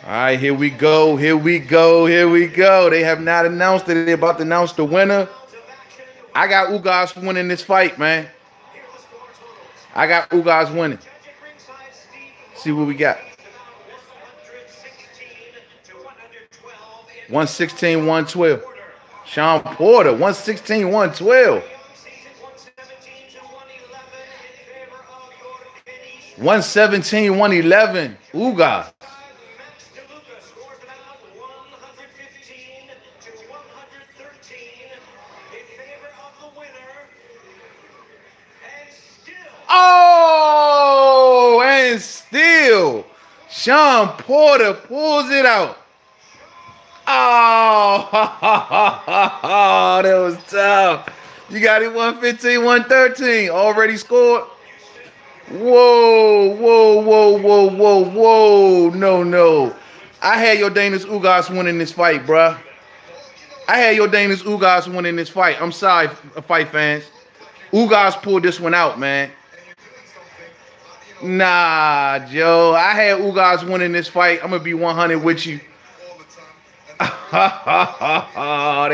All right, here we go. Here we go. Here we go. They have not announced it. They're about to announce the winner. I got Ugas winning this fight, man. I got Ugas winning. See what we got. 116, 112. Sean Porter, 116, 112. 117, 111. Ugas. Oh, and still, Sean Porter pulls it out. Oh, that was tough. You got it 115, 113. Already scored. Whoa, whoa, whoa, whoa, whoa, whoa. No, no. I had your Danish Ugas winning this fight, bruh. I had your Danish Ugas winning this fight. I'm sorry, fight fans. Ugas pulled this one out, man. Nah, Joe. I had Ugas winning this fight. I'm going to be 100 with you. They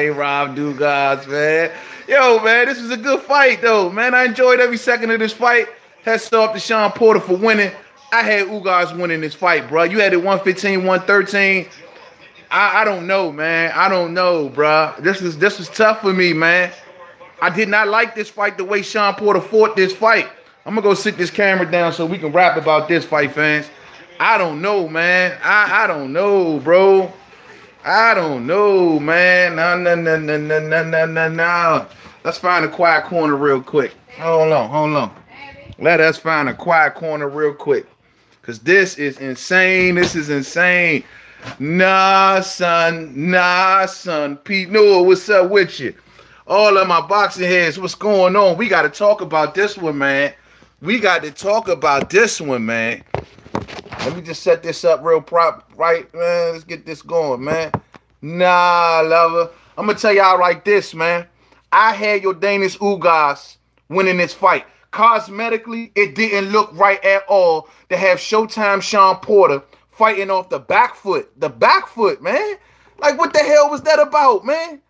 robbed Ugas, man. Yo, man, this was a good fight, though, man. I enjoyed every second of this fight. Hats off to Sean Porter for winning. I had Ugas winning this fight, bro. You had it 115, 113. I don't know, man. I don't know, bro. This was tough for me, man. I did not like this fight the way Sean Porter fought this fight. I'm going to go sit this camera down so we can rap about this fight, fans. I don't know, man. I don't know, bro. I don't know, man. No. Let's find a quiet corner real quick. Hold on. Let us find a quiet corner real quick. Because this is insane. This is insane. Nah, son. Pete Noah, what's up with you? All of my boxing heads, what's going on? We got to talk about this one, man. Let me just set this up real right, man. Let's get this going, man. Nah, lover. I'm going to tell y'all like this, man. I had your Danish Ugas winning this fight. Cosmetically, it didn't look right at all to have Showtime Sean Porter fighting off the back foot. The back foot, man. Like, what the hell was that about, man?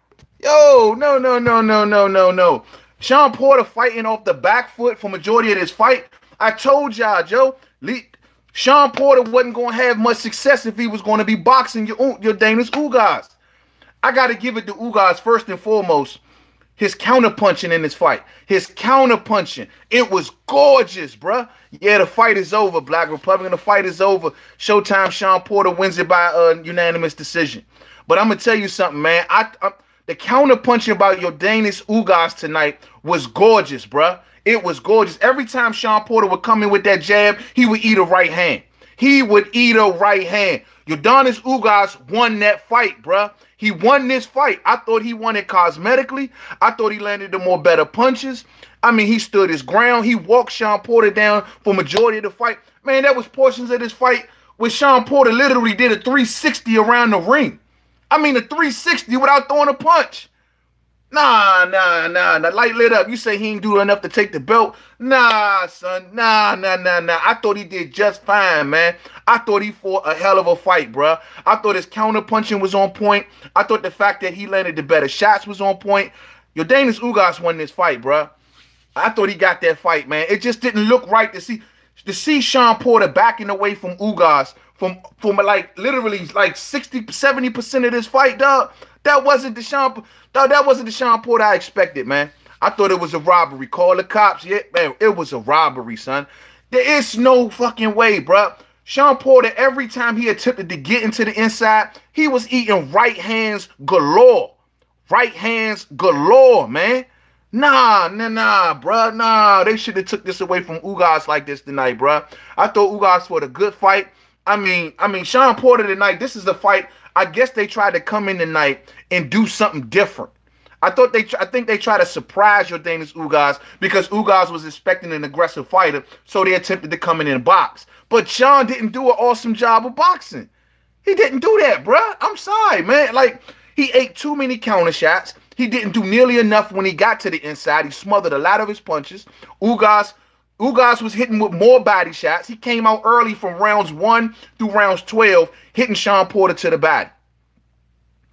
Yo, no. Sean Porter fighting off the back foot for majority of this fight. I told y'all, Joe, Sean Porter wasn't going to have much success if he was going to be boxing your Danish Ugas. I got to give it to Ugas first and foremost. His counterpunching in this fight. His counterpunching. It was gorgeous, bruh. Yeah, the fight is over, Black Republican. The fight is over. Showtime Sean Porter wins it by unanimous decision. But I'm going to tell you something, man. The counterpunching about your Danish Ugas tonight was gorgeous, bruh. It was gorgeous. Every time Sean Porter would come in with that jab, he would eat a right hand. Your Danish Ugas won that fight, bruh. He won this fight. I thought he won it cosmetically. I thought he landed the more better punches. I mean, he stood his ground. He walked Sean Porter down for majority of the fight. Man, there was portions of this fight where Sean Porter literally did a 360 around the ring. I mean, a 360 without throwing a punch. Nah. Light lit up. You say he ain't do enough to take the belt? Nah, son. Nah. I thought he did just fine, man. I thought he fought a hell of a fight, bruh. I thought his counter punching was on point. I thought the fact that he landed the better shots was on point. Your Danish Ugas won this fight, bruh. I thought he got that fight, man. It just didn't look right to see Sean Porter backing away from Ugas from like literally like 60-70% of this fight, dog. That wasn't the Sean Porter I expected, man. I thought it was a robbery. Call the cops. Yeah, man, it was a robbery, son. There is no fucking way, bruh. Sean Porter, every time he attempted to get into the inside, he was eating right hands galore. Right hands galore, man. Nah, bruh. Nah, they should have took this away from Ugas like this tonight, bruh. I thought Ugas fought a good fight. I mean, Sean Porter tonight, this is the fight. I guess they tried to come in tonight and do something different. I think they tried to surprise your Danish Ugas because Ugas was expecting an aggressive fighter, so they attempted to come in and box. But Sean didn't do an awesome job of boxing. He didn't do that, bruh. I'm sorry, man. Like, he ate too many counter shots. He didn't do nearly enough when he got to the inside. He smothered a lot of his punches. Ugas Ugas was hitting with more body shots. He came out early from rounds 1 through rounds 12, hitting Sean Porter to the body.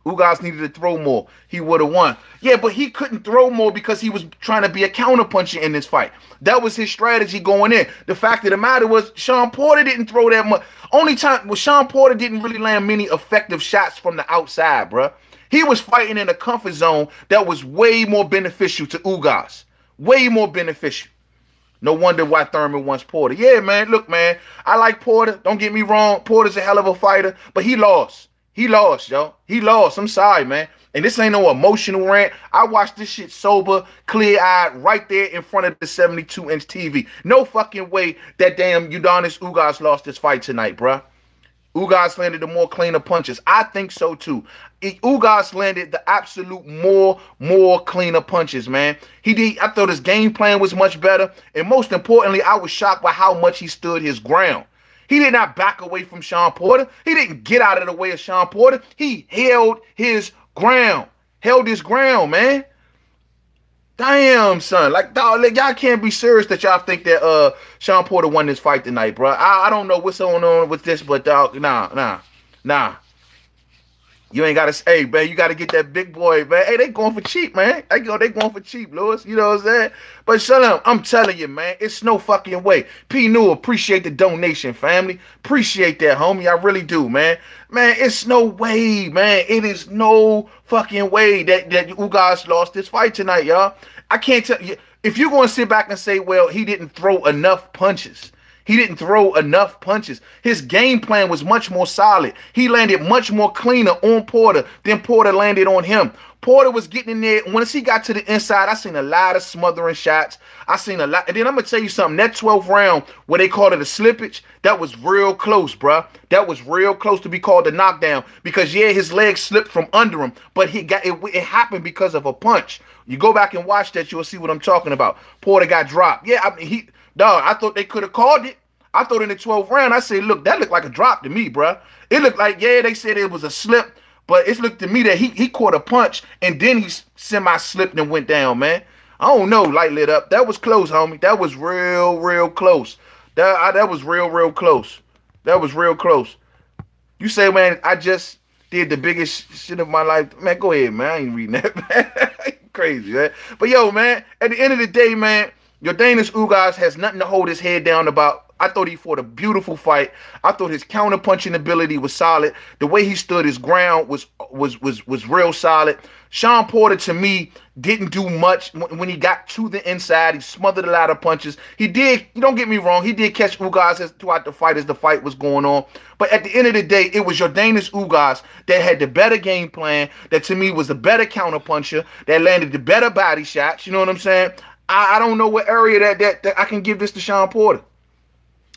Ugas needed to throw more. He would have won. Yeah, but he couldn't throw more because he was trying to be a counterpuncher in this fight. That was his strategy going in. The fact of the matter was Sean Porter didn't throw that much. Only time was Sean Porter didn't really land many effective shots from the outside, bro. He was fighting in a comfort zone that was way more beneficial to Ugas. Way more beneficial. No wonder why Thurman wants Porter. Yeah, man. Look, man. I like Porter. Don't get me wrong. Porter's a hell of a fighter, but he lost. He lost, yo. He lost. I'm sorry, man. And this ain't no emotional rant. I watched this shit sober, clear-eyed, right there in front of the 72-inch TV. No fucking way that damn Udonis Ugas lost this fight tonight, bruh. Ugas landed the more cleaner punches. I think so, too. Ugas landed the absolute more cleaner punches, man. He did. I thought his game plan was much better. And most importantly, I was shocked by how much he stood his ground. He did not back away from Sean Porter. He didn't get out of the way of Sean Porter. He held his ground. Held his ground, man. Damn, son. Like, dog, like, y'all can't be serious that y'all think that Sean Porter won this fight tonight, bro. I don't know what's going on with this, but dog, nah. You ain't got to say, man, you got to get that big boy, man. Hey, they going for cheap, man. They going for cheap, Lewis. You know what I'm saying? But shut up. I'm telling you, man, it's no fucking way. P. New, appreciate the donation, family. Appreciate that, homie. I really do, man. Man, it's no way, man. It is no fucking way that Ugas lost this fight tonight, y'all. I can't tell you. If you're going to sit back and say, well, he didn't throw enough punches. He didn't throw enough punches. His game plan was much more solid. He landed much more cleaner on Porter than Porter landed on him. Porter was getting in there. Once he got to the inside, I seen a lot of smothering shots. I seen a lot. And then I'm going to tell you something. That 12th round, where they called it a slippage, that was real close, bruh. That was real close to be called a knockdown. Because, yeah, his leg slipped from under him. But it happened because of a punch. You go back and watch that, you'll see what I'm talking about. Porter got dropped. Yeah, I mean, dog, I thought they could have called it. I thought in the 12th round, I said, look, that looked like a drop to me, bruh. It looked like, yeah, they said it was a slip, but it looked to me that he caught a punch, and then he semi-slipped and went down, man. I don't know, light lit up. That was close, homie. That was real close. That was real close. That was real close. You say, man, I just did the biggest shit of my life. Man, go ahead, man. I ain't reading that, man. Crazy, man. But, yo, man, at the end of the day, man, Yordenis Ugas has nothing to hold his head down about. I thought he fought a beautiful fight. I thought his counter-punching ability was solid. The way he stood his ground was real solid. Sean Porter, to me, didn't do much when he got to the inside. He smothered a lot of punches. He did, don't get me wrong, he did catch Ugas throughout the fight as the fight was going on. But at the end of the day, it was Yordenis Ugas that had the better game plan, that to me was the better counter-puncher, that landed the better body shots. You know what I'm saying? I don't know what area that I can give this to Sean Porter.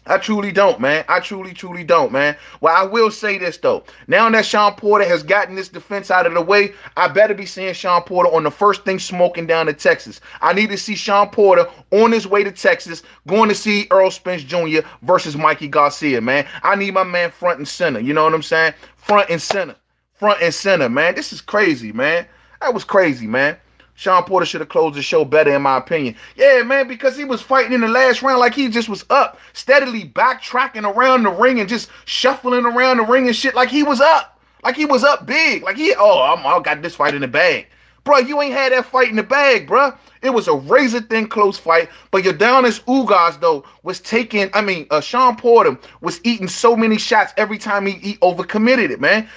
I truly don't, man. I truly don't, man. Well, I will say this, though. Now that Sean Porter has gotten this defense out of the way, I better be seeing Sean Porter on the first thing smoking down to Texas. I need to see Sean Porter on his way to Texas, going to see Errol Spence Jr. versus Mikey Garcia, man. I need my man front and center. You know what I'm saying? Front and center. Front and center, man. This is crazy, man. That was crazy, man. Sean Porter should have closed the show better, in my opinion. Yeah, man, because he was fighting in the last round like he just was up, steadily backtracking around the ring and just shuffling around the ring and shit like he was up. Like he was up big. Like I got this fight in the bag. Bro, you ain't had that fight in the bag, bro. It was a razor-thin close fight. But Yordenis Ugas, though, was taking, Sean Porter was eating so many shots every time he overcommitted it, man.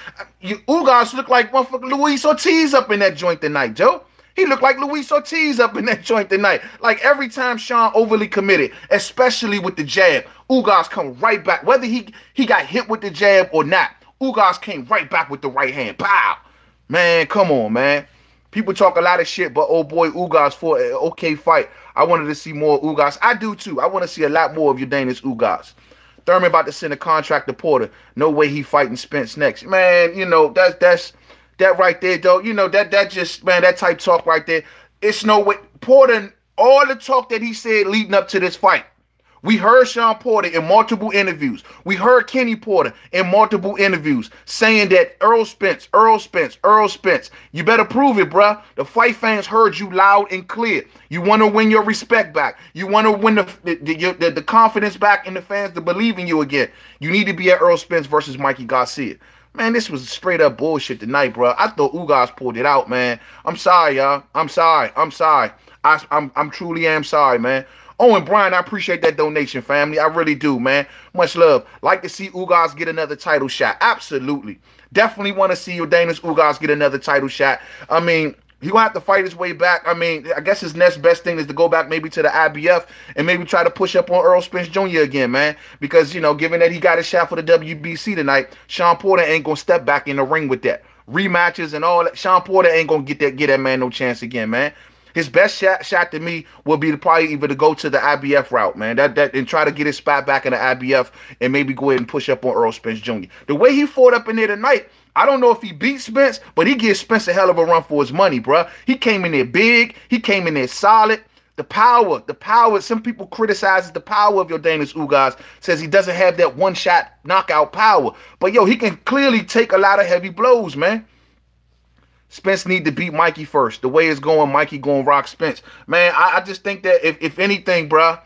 Ugas looked like motherfucking Luis Ortiz up in that joint tonight, Joe. He looked like Luis Ortiz up in that joint tonight. Like every time Sean overly committed, especially with the jab, Ugas come right back. Whether he got hit with the jab or not, Ugas came right back with the right hand. Pow! Man, come on, man. People talk a lot of shit, but oh boy, Ugas fought an okay fight. I wanted to see more Ugas. I do too. I want to see a lot more of Yordenis Ugas. Thurman about to send a contract to Porter. No way he fighting Spence next. Man, you know, that's that right there, though. You know, that just, man, that type talk right there. It's no way. Porter, all the talk that he said leading up to this fight We heard Sean Porter in multiple interviews. We heard Kenny Porter in multiple interviews saying that Earl Spence. You better prove it, bruh. The fight fans heard you loud and clear. You want to win your respect back. You want to win the confidence back in the fans to believe in you again. You need to be at Earl Spence versus Mikey Garcia. Man, this was straight up bullshit tonight, bro. I thought Ugas pulled it out, man. I'm sorry, y'all. I'm sorry. I'm truly am sorry, man. Oh, and Brian, I appreciate that donation, family. I really do, man. Much love. Like to see Ugas get another title shot. Absolutely. Definitely want to see Yordenis Ugas get another title shot. I mean, he's going to have to fight his way back. I mean, I guess his next best thing is to go back maybe to the IBF and maybe try to push up on Earl Spence Jr. again, man. Because, you know, given that he got a shot for the WBC tonight, Sean Porter ain't going to step back in the ring with that. Rematches and all that. Sean Porter ain't going to get that man no chance again, man. His best shot to me will be to probably either to go to the IBF route, man. And try to get his spot back in the IBF and maybe go ahead and push up on Earl Spence Jr. The way he fought up in there tonight, I don't know if he beat Spence, but he gives Spence a hell of a run for his money, bro. He came in there big. He came in there solid. The power. Some people criticize the power of Yordenis Ugas, says he doesn't have that one-shot knockout power. But, yo, he can clearly take a lot of heavy blows, man. Spence need to beat Mikey first. The way it's going, Mikey going to rock Spence. Man, I just think that if anything, bruh,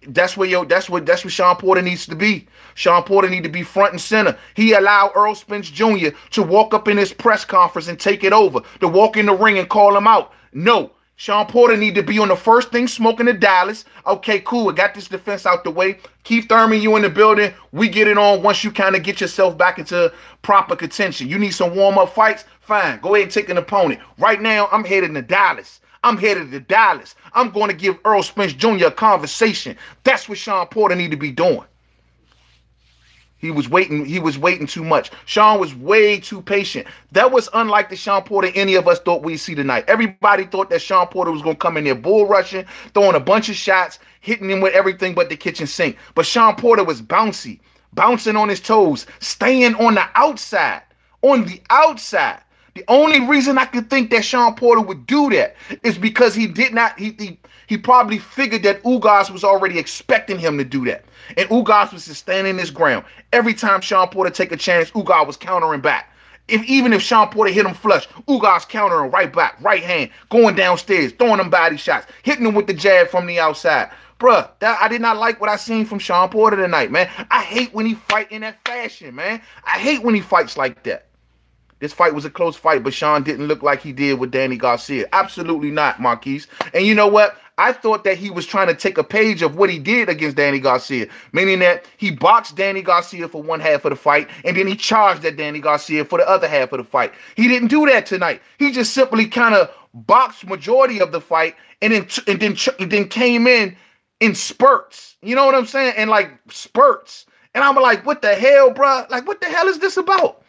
that's what Sean Porter needs to be. Sean Porter need to be front and center. He allowed Earl Spence Jr. to walk up in his press conference and take it over, to walk in the ring and call him out. No. Sean Porter need to be on the first thing smoking the Dallas. Okay, cool. I got this defense out the way. Keith Thurman, you in the building. We get it on once you kind of get yourself back into proper contention. You need some warm-up fights? Fine. Go ahead and take an opponent. Right now, I'm headed to Dallas. I'm going to give Earl Spence Jr. a conversation. That's what Sean Porter need to be doing. He was waiting too much. Sean was way too patient. That was unlike the Sean Porter any of us thought we'd see tonight. Everybody thought that Sean Porter was going to come in there bull rushing, throwing a bunch of shots, hitting him with everything but the kitchen sink. But Sean Porter was bouncy, bouncing on his toes, staying on the outside. On the outside. The only reason I could think that Sean Porter would do that is because he probably figured that Ugas was already expecting him to do that. And Ugas was just standing his ground. Every time Sean Porter take a chance, Ugas was countering back. Even if Sean Porter hit him flush, Ugas countering right back, right hand, going downstairs, throwing them body shots, hitting him with the jab from the outside. Bruh, I did not like what I seen from Sean Porter tonight, man. I hate when he fight in that fashion, man. I hate when he fights like that. This fight was a close fight, but Sean didn't look like he did with Danny Garcia. Absolutely not, Marquise. And you know what? I thought that he was trying to take a page of what he did against Danny Garcia, meaning that he boxed Danny Garcia for one half of the fight, and then he charged at Danny Garcia for the other half of the fight. He didn't do that tonight. He just simply kind of boxed majority of the fight, and then came in spurts. You know what I'm saying? And like spurts. And I'm like, what the hell, bro? Like, what the hell is this about?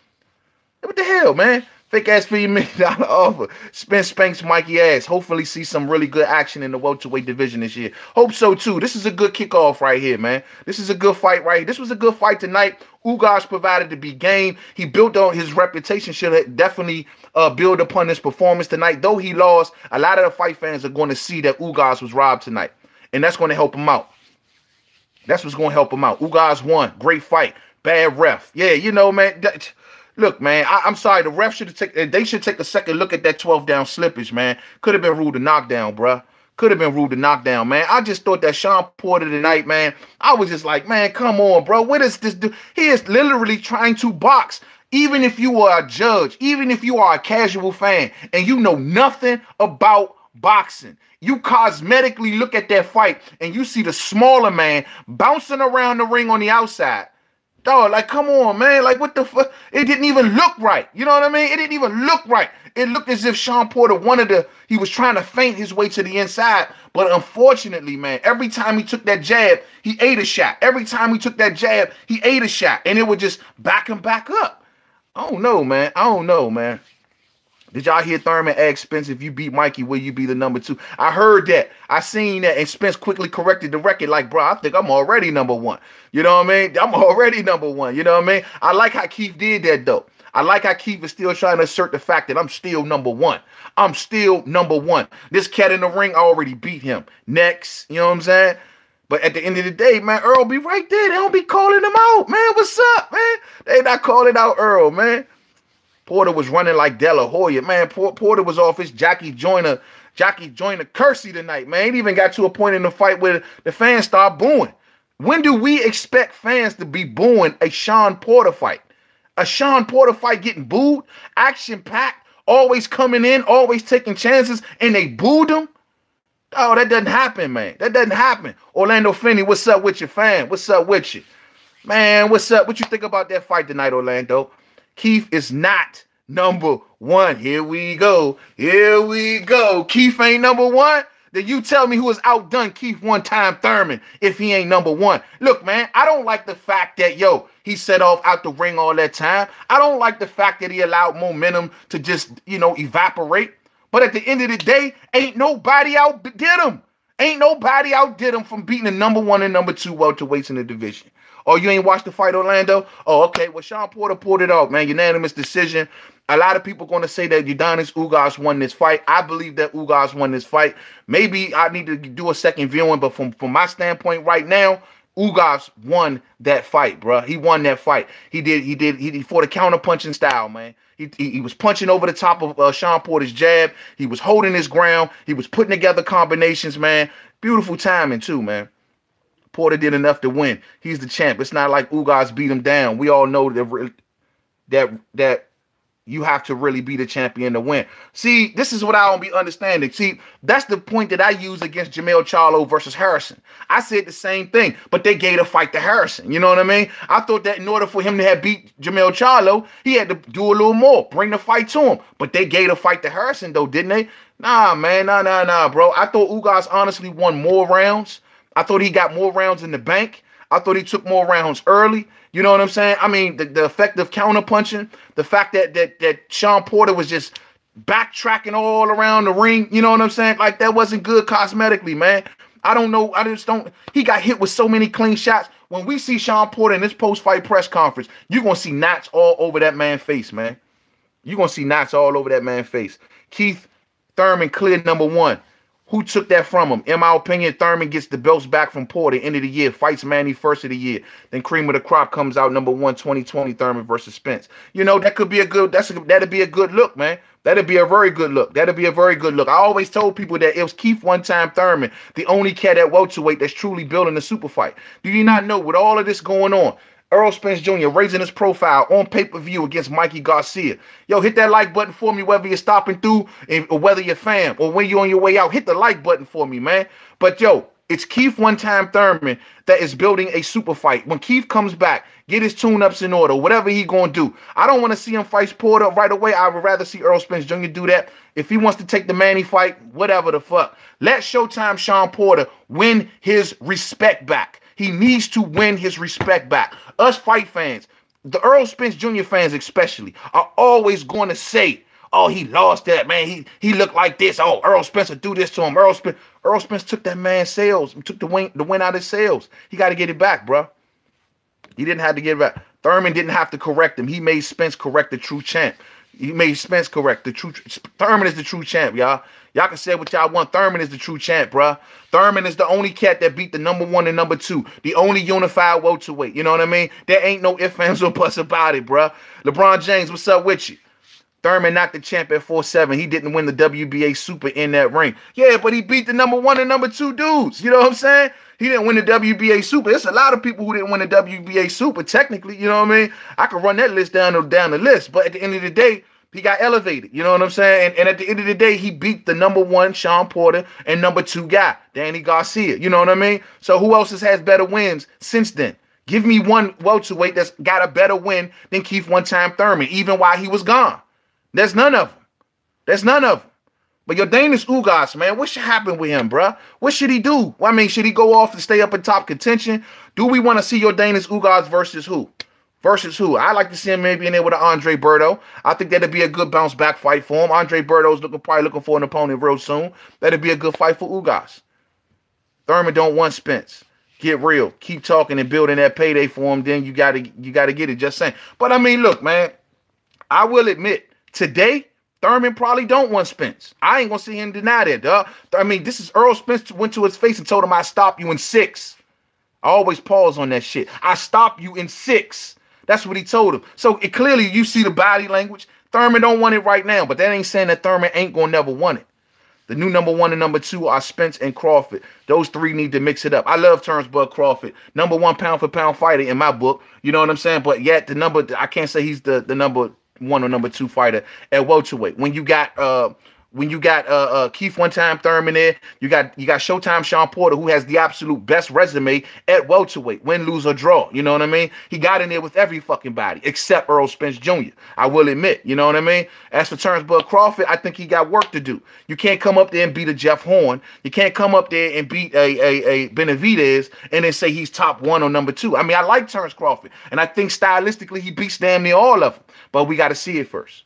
What the hell, man? Fake ass $50 million offer. Spence spanks Mikey ass. Hopefully see some really good action in the welterweight division this year. Hope so too. This is a good kickoff right here, man. This is a good fight right here. This was a good fight tonight. Ugas provided to be game. He built on his reputation. Should definitely build upon this performance tonight. Though he lost, a lot of the fight fans are going to see that Ugas was robbed tonight. And that's going to help him out. That's what's going to help him out. Ugas won. Great fight. Bad ref. Yeah, you know, man. Look, man, I'm sorry. The ref should take a second look at that 12th down slippage, man. Could have been ruled a knockdown, bruh. Could have been ruled a knockdown, man. I just thought that Sean Porter tonight, man, I was just like, man, come on, bro. What is this dude? He is literally trying to box. Even if you are a judge, even if you are a casual fan, and you know nothing about boxing, you cosmetically look at that fight, and you see the smaller man bouncing around the ring on the outside. Dog, like, come on, man. Like, what the fuck? It didn't even look right. You know what I mean? It didn't even look right. It looked as if Sean Porter he was trying to feint his way to the inside. But unfortunately, man, every time he took that jab, he ate a shot. Every time he took that jab, he ate a shot. And it would just back him back up. I don't know, man. I don't know, man. Did y'all hear Thurman ask Spence, if you beat Mikey, will you be the number 2? I heard that. I seen that, and Spence quickly corrected the record like, bro, I think I'm already number 1. You know what I mean? I'm already number 1. You know what I mean? I like how Keith did that, though. I like how Keith is still trying to assert the fact that I'm still number 1. I'm still number 1. This cat in the ring, I already beat him. Next, you know what I'm saying? But at the end of the day, man, Earl be right there. They don't be calling him out, man. What's up, man? They not calling out Earl, man. Porter was running like De La Hoya, man. Porter was off his Jackie Joyner Kersey tonight, man. He even got to a point in the fight where the fans start booing. When do we expect fans to be booing a Sean Porter fight? A Sean Porter fight getting booed, action-packed, always coming in, always taking chances, and they booed him? Oh, that doesn't happen, man. That doesn't happen. Orlando Finney, what's up with you, fam? What's up with you? Man, what's up? What you think about that fight tonight, Orlando? Keith is not number one. Here we go. Here we go. Keith ain't number one? Then you tell me who has outdone Keith one-time Thurman if he ain't number one. Look, man, I don't like the fact that, he set off out the ring all that time. I don't like the fact that he allowed momentum to just, evaporate. But at the end of the day, ain't nobody outdid him. Ain't nobody outdid him from beating the number one and number two welterweights in the division. Oh, you ain't watched the fight, Orlando? Oh, okay. Well, Sean Porter pulled it off, man. Unanimous decision. A lot of people going to say that Udonis Ugas won this fight. I believe that Ugas won this fight. Maybe I need to do a second viewing, but from my standpoint right now, Ugas won that fight, bro. He won that fight. He fought a counter-punching style, man. He was punching over the top of Sean Porter's jab. He was holding his ground. He was putting together combinations, man. Beautiful timing, too, man. Porter did enough to win. He's the champ. It's not like Ugas beat him down. We all know that you have to really be the champion to win. See, this is what I don't be understanding. See, that's the point that I use against Jermell Charlo versus Harrison. I said the same thing, but they gave the fight to Harrison. You know what I mean? I thought that in order for him to have beat Jermell Charlo, he had to do a little more, bring the fight to him. But they gave the fight to Harrison, though, didn't they? Nah, man, nah, bro. I thought Ugas honestly won more rounds. I thought he got more rounds in the bank. I thought he took more rounds early. You know what I'm saying? I mean, the effective counter-punching, the fact that Sean Porter was just backtracking all around the ring, you know what I'm saying? Like, that wasn't good cosmetically, man. I don't know. He got hit with so many clean shots. When we see Sean Porter in this post-fight press conference, you're going to see knots all over that man's face, man. You're going to see knots all over that man's face. Keith Thurman cleared number one. Who took that from him? In my opinion, Thurman gets the belts back from Porter end of the year, fights Manny first of the year. Then cream of the crop comes out number one, 2020 Thurman versus Spence. That could be that'd be a good look, man. That'd be a very good look. That'd be a very good look. I always told people that it was Keith one-time Thurman, the only cat at welterweight that's truly building a super fight. Do you not know, with all of this going on, Errol Spence Jr. raising his profile on pay-per-view against Mikey Garcia. Yo, hit that like button for me, whether you're stopping through or whether you're fam or when you're on your way out. Hit the like button for me, man. But, yo, it's Keith one-time Thurman that is building a super fight. When Keith comes back, get his tune-ups in order, whatever he going to do. I don't want to see him fight Porter right away. I would rather see Errol Spence Jr. do that. If he wants to take the Manny fight, whatever the fuck. Let Showtime Sean Porter win his respect back. He needs to win his respect back. Us fight fans, the Errol Spence Jr. fans especially, are always going to say, oh, he lost that, man. He looked like this. Oh, Errol Spence will do this to him. Errol Spence took that man's sales, took the win out of his sales. He got to get it back, bro. He didn't have to get it back. Thurman didn't have to correct him. He made Spence correct the true champ. He made Spence correct the true. Thurman is the true champ, y'all. Y'all can say what y'all want. Thurman is the true champ, bro. Thurman is the only cat that beat the number one and number two. The only unified welterweight. You know what I mean? There ain't no ifs, ands, or buts about it, bro. LeBron James, what's up with you? Thurman not the champ at 4'7". He didn't win the WBA Super in that ring. Yeah, but he beat the number one and number two dudes. You know what I'm saying? He didn't win the WBA Super. There's a lot of people who didn't win the WBA Super, technically. You know what I mean? I could run that list down the list. But at the end of the day, he got elevated. You know what I'm saying? And at the end of the day, he beat the number one, Sean Porter, and number two guy, Danny Garcia. You know what I mean? So who else has better wins since then? Give me one welterweight that's got a better win than Keith one-time Thurman, even while he was gone. There's none of them. There's none of them. But Udonis Ugas, man, what should happen with him, bro? What should he do? I mean, should he go off and stay up in top contention? Do we want to see Udonis Ugas versus who? Versus who? I like to see him maybe in there with an Andre Berto. I think that'd be a good bounce back fight for him. Andre Berto's probably looking for an opponent real soon. That'd be a good fight for Ugas. Thurman don't want Spence. Get real. Keep talking and building that payday for him. Then you gotta get it. Just saying. But I mean, look, man. I will admit today, Thurman probably don't want Spence. I ain't gonna see him deny that, dog. I mean, this is Errol Spence went to his face and told him I stop you in 6. I always pause on that shit. I stop you in 6. That's what he told him. So it clearly you see the body language. Thurman don't want it right now, but that ain't saying that Thurman ain't gonna never want it. The new number 1 and number 2 are Spence and Crawford. Those 3 need to mix it up. I love Terrence Bud Crawford. Number 1 pound for pound fighter in my book. You know what I'm saying? But yet I can't say he's the number 1 or number 2 fighter at welterweight. When you got Keith One-Time Thurman there, you got Showtime Sean Porter, who has the absolute best resume at welterweight, win, lose, or draw. You know what I mean? He got in there with every fucking body except Earl Spence Jr. I will admit. You know what I mean? As for Terrence Bud Crawford, I think he got work to do. You can't come up there and beat a Jeff Horn. You can't come up there and beat a Benavidez and then say he's top 1 or number 2. I mean, I like Terrence Crawford, and I think stylistically he beats damn near all of them. But we got to see it first.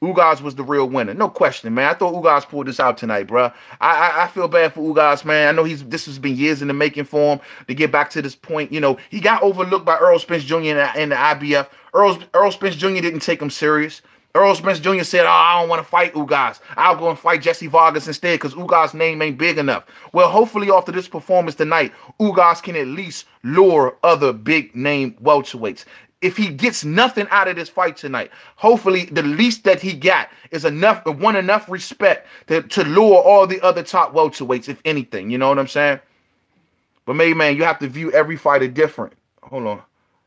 Ugas was the real winner. No question, man. I thought Ugas pulled this out tonight, bro. I feel bad for Ugas, man. I know this has been years in the making for him to get back to this point. You know, he got overlooked by Earl Spence Jr. in the IBF. Earl Spence Jr. didn't take him serious. Earl Spence Jr. said, I don't want to fight Ugas. I'll go and fight Jesse Vargas instead because Ugas' name ain't big enough. Well, hopefully after this performance tonight, Ugas can at least lure other big-name welterweights. If he gets nothing out of this fight tonight, hopefully the least that he got is enough respect to lure all the other top welterweights, if anything. You know what I'm saying? But maybe, man, you have to view every fighter different. Hold on.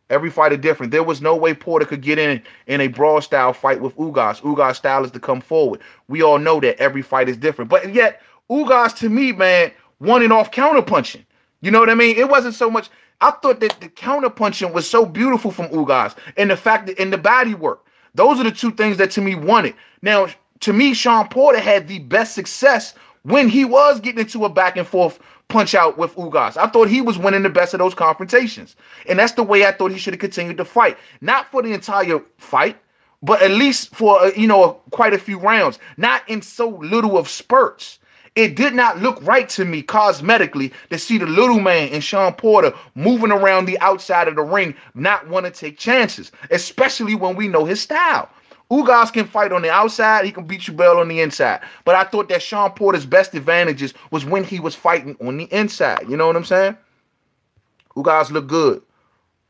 Every fighter different. There was no way Porter could get in a brawl style fight with Ugas. Ugas' style is to come forward. We all know that every fight is different. But yet, Ugas, to me, man, won it off counterpunching. You know what I mean? It wasn't so much. I thought that the counterpunching was so beautiful from Ugas, and the fact that in the body work. Those are the 2 things that to me won it. Now, to me, Sean Porter had the best success when he was getting into a back and forth punch out with Ugas. I thought he was winning the best of those confrontations. And that's the way I thought he should have continued to fight. Not for the entire fight, but at least for, quite a few rounds. Not in so little of spurts. It did not look right to me cosmetically to see the little man and Sean Porter moving around the outside of the ring, not want to take chances, especially when we know his style. Ugas can fight on the outside. He can beat you well on the inside. But I thought that Sean Porter's best advantages was when he was fighting on the inside. You know what I'm saying? Ugas look good.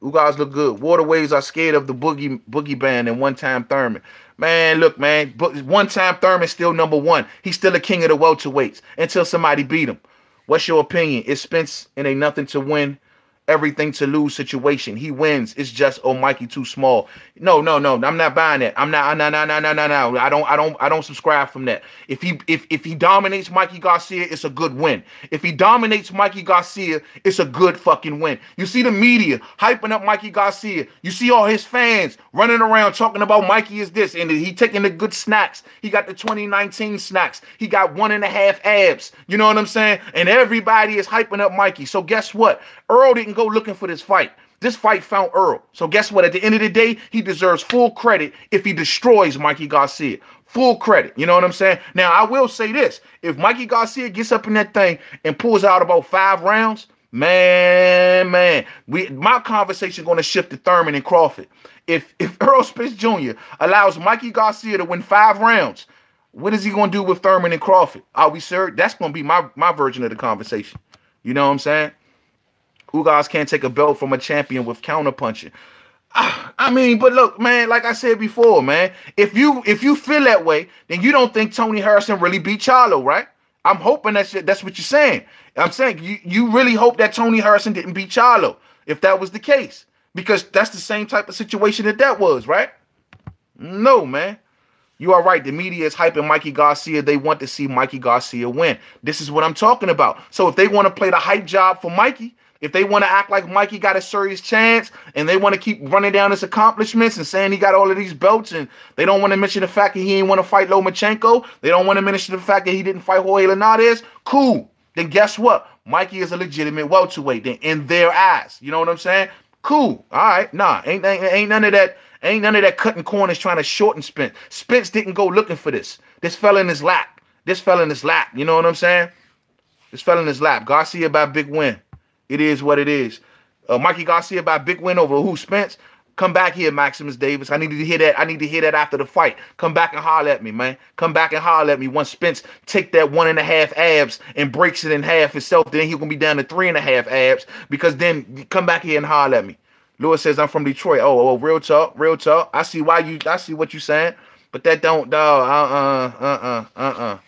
Ugas look good. Waterways are scared of the boogie band and One-Time Thurman. Man, look, man. One-Time Thurman's still number 1. He's still a king of the welterweights until somebody beat him. What's your opinion? Is Spence in a nothing to win, everything to lose situation? He wins. It's just, oh, Mikey too small. No. I'm not buying that. I'm not. No. I don't subscribe from that. If he dominates Mikey Garcia, it's a good win. If he dominates Mikey Garcia, it's a good fucking win. You see the media hyping up Mikey Garcia. You see all his fans running around talking about Mikey is this, and he taking the good snacks. He got the 2019 snacks. He got 1.5 abs. You know what I'm saying? And everybody is hyping up Mikey. So guess what? Earl didn't go looking for this fight. This fight found Earl. So guess what? At the end of the day, he deserves full credit if he destroys Mikey Garcia. Full credit. You know what I'm saying? Now, I will say this. If Mikey Garcia gets up in that thing and pulls out about 5 rounds, man, my conversation going to shift to Thurman and Crawford. If Earl Spence Jr. allows Mikey Garcia to win 5 rounds, what is he going to do with Thurman and Crawford? Are we sure? That's going to be my version of the conversation. You know what I'm saying? Ugas can't take a belt from a champion with counterpunching. I mean, but look, man, like I said before, man, if you feel that way, then you don't think Tony Harrison really beat Charlo, right? I'm hoping that's what you're saying. I'm saying you really hope that Tony Harrison didn't beat Charlo, if that was the case, because that's the same type of situation that was, right? No, man. You are right. The media is hyping Mikey Garcia. They want to see Mikey Garcia win. This is what I'm talking about. So if they want to play the hype job for Mikey, if they want to act like Mikey got a serious chance and they want to keep running down his accomplishments and saying he got all of these belts, and they don't want to mention the fact that he didn't want to fight Lomachenko, they don't want to mention the fact that he didn't fight Jorge Linares, cool. Then guess what? Mikey is a legitimate welterweight then in their eyes. You know what I'm saying? Cool. All right. Nah, ain't none of that. Ain't none of that cutting corners trying to shorten Spence. Spence didn't go looking for this. This fell in his lap. You know what I'm saying? This fell in his lap. Garcia by big win. It is what it is. Mikey Garcia by big win over who? Spence. Come back here, Maximus Davis. I need to hear that. I need to hear that after the fight. Come back and holler at me, man. Come back and holler at me. Once Spence take that 1.5 abs and breaks it in half himself, then he's gonna be down to 3.5 abs. Because then come back here and holler at me. Lewis says I'm from Detroit. Oh, real talk, real talk. I see why you. I see what you saying, but that don't, dog.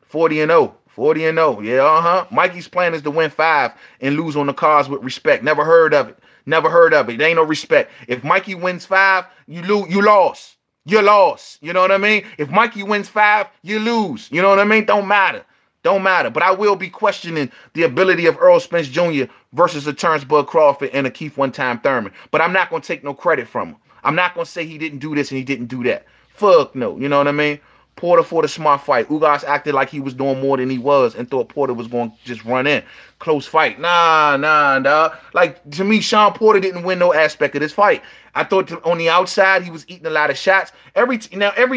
40-0. 40-0. Yeah, Mikey's plan is to win 5 and lose on the cards with respect. Never heard of it. Never heard of it. There ain't no respect. If Mikey wins 5, you lose. You lost. You lost. You know what I mean? If Mikey wins 5, you lose. You know what I mean? Don't matter. Don't matter. But I will be questioning the ability of Earl Spence Jr. versus a Terrence Bud Crawford and a Keith One-Time Thurman. But I'm not going to take no credit from him. I'm not going to say he didn't do this and he didn't do that. Fuck no. You know what I mean? Porter fought a smart fight. Ugas acted like he was doing more than he was and thought Porter was going to just run in. Close fight. Nah, dog. Like, to me, Sean Porter didn't win no aspect of this fight. I thought on the outside, he was eating a lot of shots. Every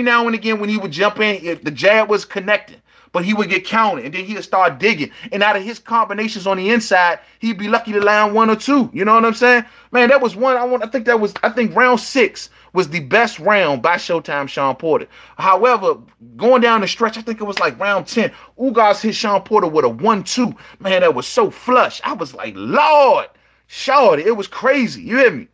now and again, when he would jump in, the jab was connecting. But he would get counted, and then he would start digging. And out of his combinations on the inside, he'd be lucky to land 1 or 2. You know what I'm saying? Man, that was one. I think round 6 was the best round by Showtime Sean Porter. However, going down the stretch, I think it was like round 10. Ugas hit Sean Porter with a 1-2. Man, that was so flush. I was like, Lord, shorty, it was crazy. You hear me?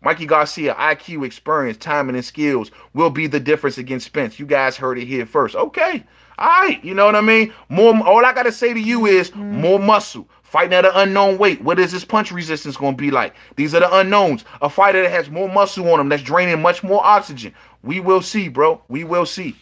Mikey Garcia, IQ, experience, timing, and skills will be the difference against Spence. You guys heard it here first. Okay. All right, you know what I mean? All I got to say to you is more muscle. Fighting at an unknown weight. What is his punch resistance going to be like? These are the unknowns. A fighter that has more muscle on him, that's draining much more oxygen. We will see, bro. We will see.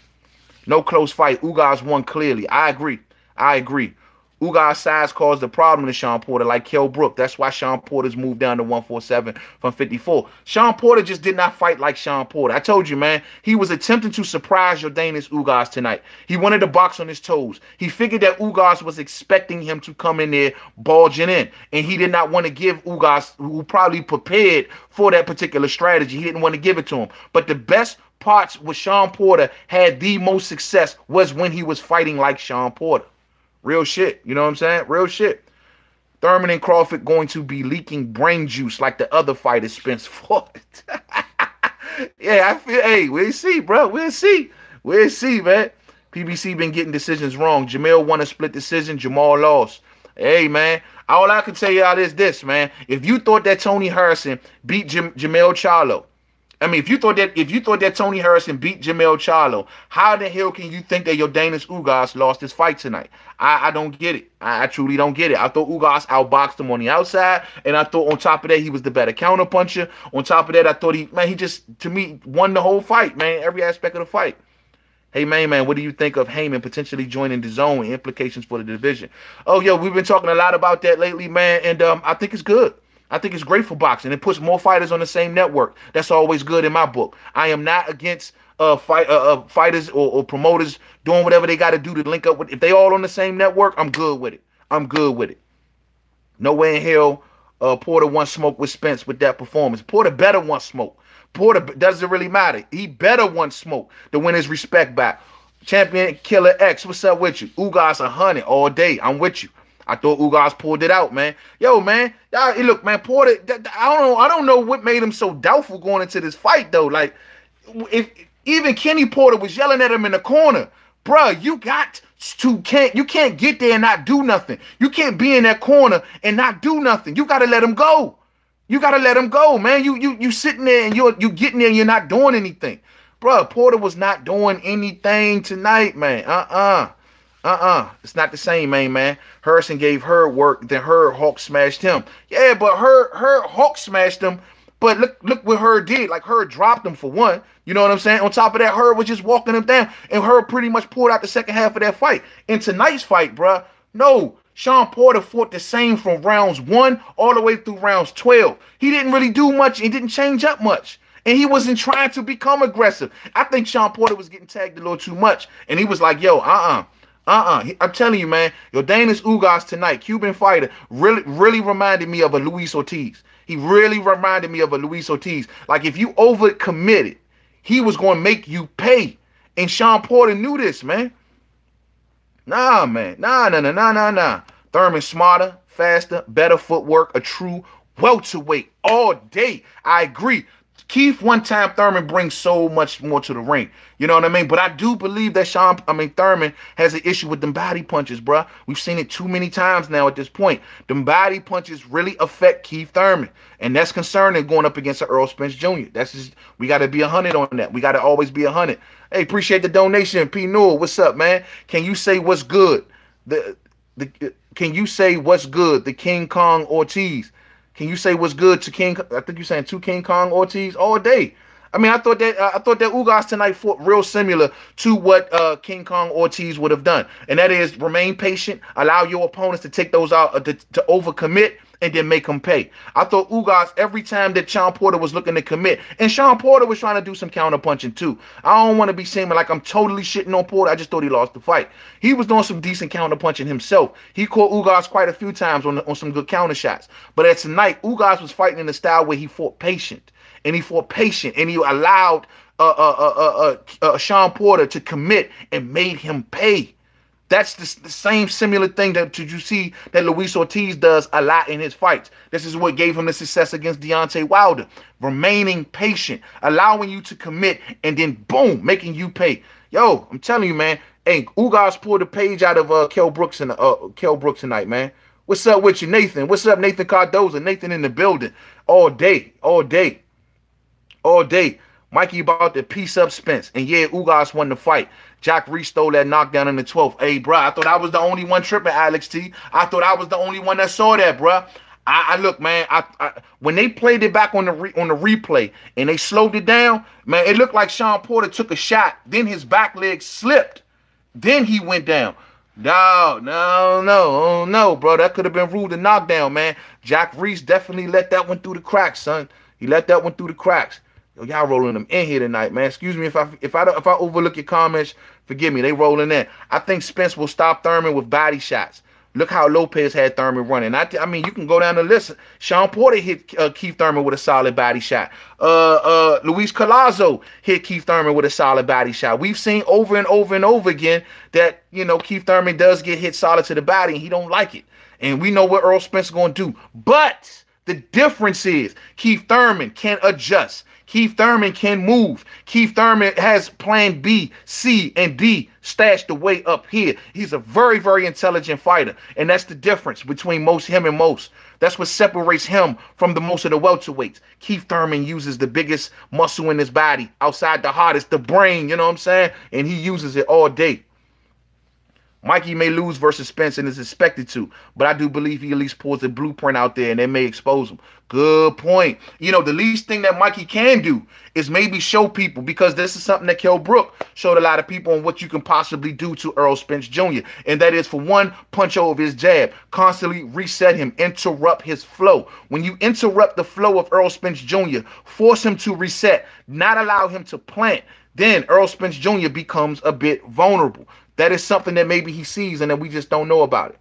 No close fight. Ugas won clearly. I agree. I agree. Ugas' size caused the problem to Sean Porter, like Kell Brook. That's why Sean Porter's moved down to 147 from 54. Sean Porter just did not fight like Sean Porter. I told you, man. He was attempting to surprise Jordanis Ugas tonight. He wanted to box on his toes. He figured that Ugas was expecting him to come in there bulging in. And he did not want to give Ugas, who probably prepared for that particular strategy, he didn't want to give it to him. But the best parts where Sean Porter had the most success was when he was fighting like Sean Porter. Real shit. You know what I'm saying? Real shit. Thurman and Crawford going to be leaking brain juice like the other fighters Spence fought. Yeah, I feel, hey, we'll see, bro. We'll see. We'll see, man. PBC been getting decisions wrong. Jamel won a split decision. Jamal lost. Hey, man. All I can tell y'all is this, man. If you thought that Tony Harrison beat Jamel Charlo, if you thought that Tony Harrison beat Jamel Charlo, how the hell can you think that Jordanis Ugas lost his fight tonight? I don't get it. I truly don't get it. I thought Ugas outboxed him on the outside, and I thought on top of that he was the better counterpuncher. On top of that, I thought he just, to me, won the whole fight, man. Every aspect of the fight. Hey, man, what do you think of Heyman potentially joining the zone and implications for the division? Oh, yo, we've been talking a lot about that lately, man, and I think it's good. I think it's great for boxing. It puts more fighters on the same network. That's always good in my book. I am not against fighters or promoters doing whatever they got to do to link up with. If they all on the same network, I'm good with it. I'm good with it. No way in hell Porter won smoke with Spence with that performance. Porter better want smoke. Porter doesn't really matter. He better want smoke to win his respect back. Champion Killer X, what's up with you? Ugas 100 all day. I'm with you. I thought Ugas pulled it out, man. Yo, man, look, man, Porter. I don't know what made him so doubtful going into this fight, though. Like, if even Kenny Porter was yelling at him in the corner, bruh, you can't get there and not do nothing. You can't be in that corner and not do nothing. You gotta let him go. You gotta let him go, man. You sitting there and you getting there and you're not doing anything, bruh. Porter was not doing anything tonight, man. It's not the same, man. Harrison gave her work, then her Hulk smashed him. Yeah, but her Hulk smashed him. But look what her did. Like, her dropped him for one. You know what I'm saying? On top of that, her was just walking him down. And her pretty much pulled out the second half of that fight. In tonight's fight, bruh, no. Sean Porter fought the same from rounds 1 all the way through rounds 12. He didn't really do much. He didn't change up much. And he wasn't trying to become aggressive. I think Sean Porter was getting tagged a little too much. And he was like, yo, I'm telling you, man, Jordanis Ugas tonight, Cuban fighter, really reminded me of a Luis Ortiz. He really reminded me of a Luis Ortiz. Like, if you overcommitted, he was going to make you pay. And Sean Porter knew this, man. Nah, man. Nah. Thurman smarter, faster, better footwork, a true welterweight all day. I agree. Keith one-time Thurman brings so much more to the ring. You know what I mean? But I do believe that Thurman has an issue with them body punches, bruh. We've seen it too many times now at this point. Them body punches really affect Keith Thurman. And that's concerning going up against Earl Spence Jr. That's just, we got to be 100 on that. We got to always be 100. Hey, appreciate the donation. P. Newell, what's up, man? Can you say what's good? Can you say what's good? The King Kong Ortiz. Can you say what's good to King? I think you're saying to King Kong Ortiz all day. I mean, I thought that Ugas tonight fought real similar to what King Kong Ortiz would have done, and that is remain patient, allow your opponents to take those out, to overcommit, and then make them pay. I thought Ugas, every time that Sean Porter was looking to commit, and Sean Porter was trying to do some counter punching too. I don't want to be seeming like I'm totally shitting on Porter. I just thought he lost the fight. He was doing some decent counter punching himself. He caught Ugas quite a few times on some good counter shots. But at tonight, Ugas was fighting in the style where he fought patient. And he fought patient, and he allowed Sean Porter to commit and made him pay. That's the same similar thing that you see that Luis Ortiz does a lot in his fights. This is what gave him the success against Deontay Wilder. Remaining patient, allowing you to commit, and then boom, making you pay. Yo, I'm telling you, man. Hey, Ugas pulled a page out of Kell Brooks tonight, man. What's up with you, Nathan? What's up, Nathan Cardoza? Nathan in the building all day, all day. All day. Mikey about to piece up Spence. And yeah, Ugas won the fight. Jack Reese stole that knockdown in the 12th. Hey, bro, I thought I was the only one tripping, Alex T. I thought I was the only one that saw that, bro. I look, man, when they played it back on the replay and they slowed it down, man, it looked like Sean Porter took a shot. Then his back leg slipped. Then he went down. No, bro. That could have been ruled a knockdown, man. Jack Reese definitely let that one through the cracks, son. He let that one through the cracks. Y'all rolling them in here tonight, man. Excuse me if I overlook your comments. Forgive me. They rolling in. I think Spence will stop Thurman with body shots. Look how Lopez had Thurman running. I mean, you can go down the list. Sean Porter hit Keith Thurman with a solid body shot. Luis Collazo hit Keith Thurman with a solid body shot. We've seen over and over and over again that, you know, Keith Thurman does get hit solid to the body, and he don't like it. And we know what Earl Spence is going to do. But the difference is Keith Thurman can adjust. Keith Thurman can move. Keith Thurman has plan B, C, and D stashed away up here. He's a very, very intelligent fighter. And that's the difference between him and most. That's what separates him from the most of the welterweights. Keith Thurman uses the biggest muscle in his body. Outside the heart, it's the brain, you know what I'm saying? And he uses it all day. Mikey may lose versus Spence and is expected to, but I do believe he at least pulls a blueprint out there and they may expose him. Good point. You know, the least thing that Mikey can do is maybe show people, because this is something that Kell Brook showed a lot of people on what you can possibly do to Earl Spence Jr. And that is, for one, punch over his jab, constantly reset him, interrupt his flow. When you interrupt the flow of Earl Spence Jr., force him to reset, not allow him to plant, then Earl Spence Jr. becomes a bit vulnerable. That is something that maybe he sees and that we just don't know about it.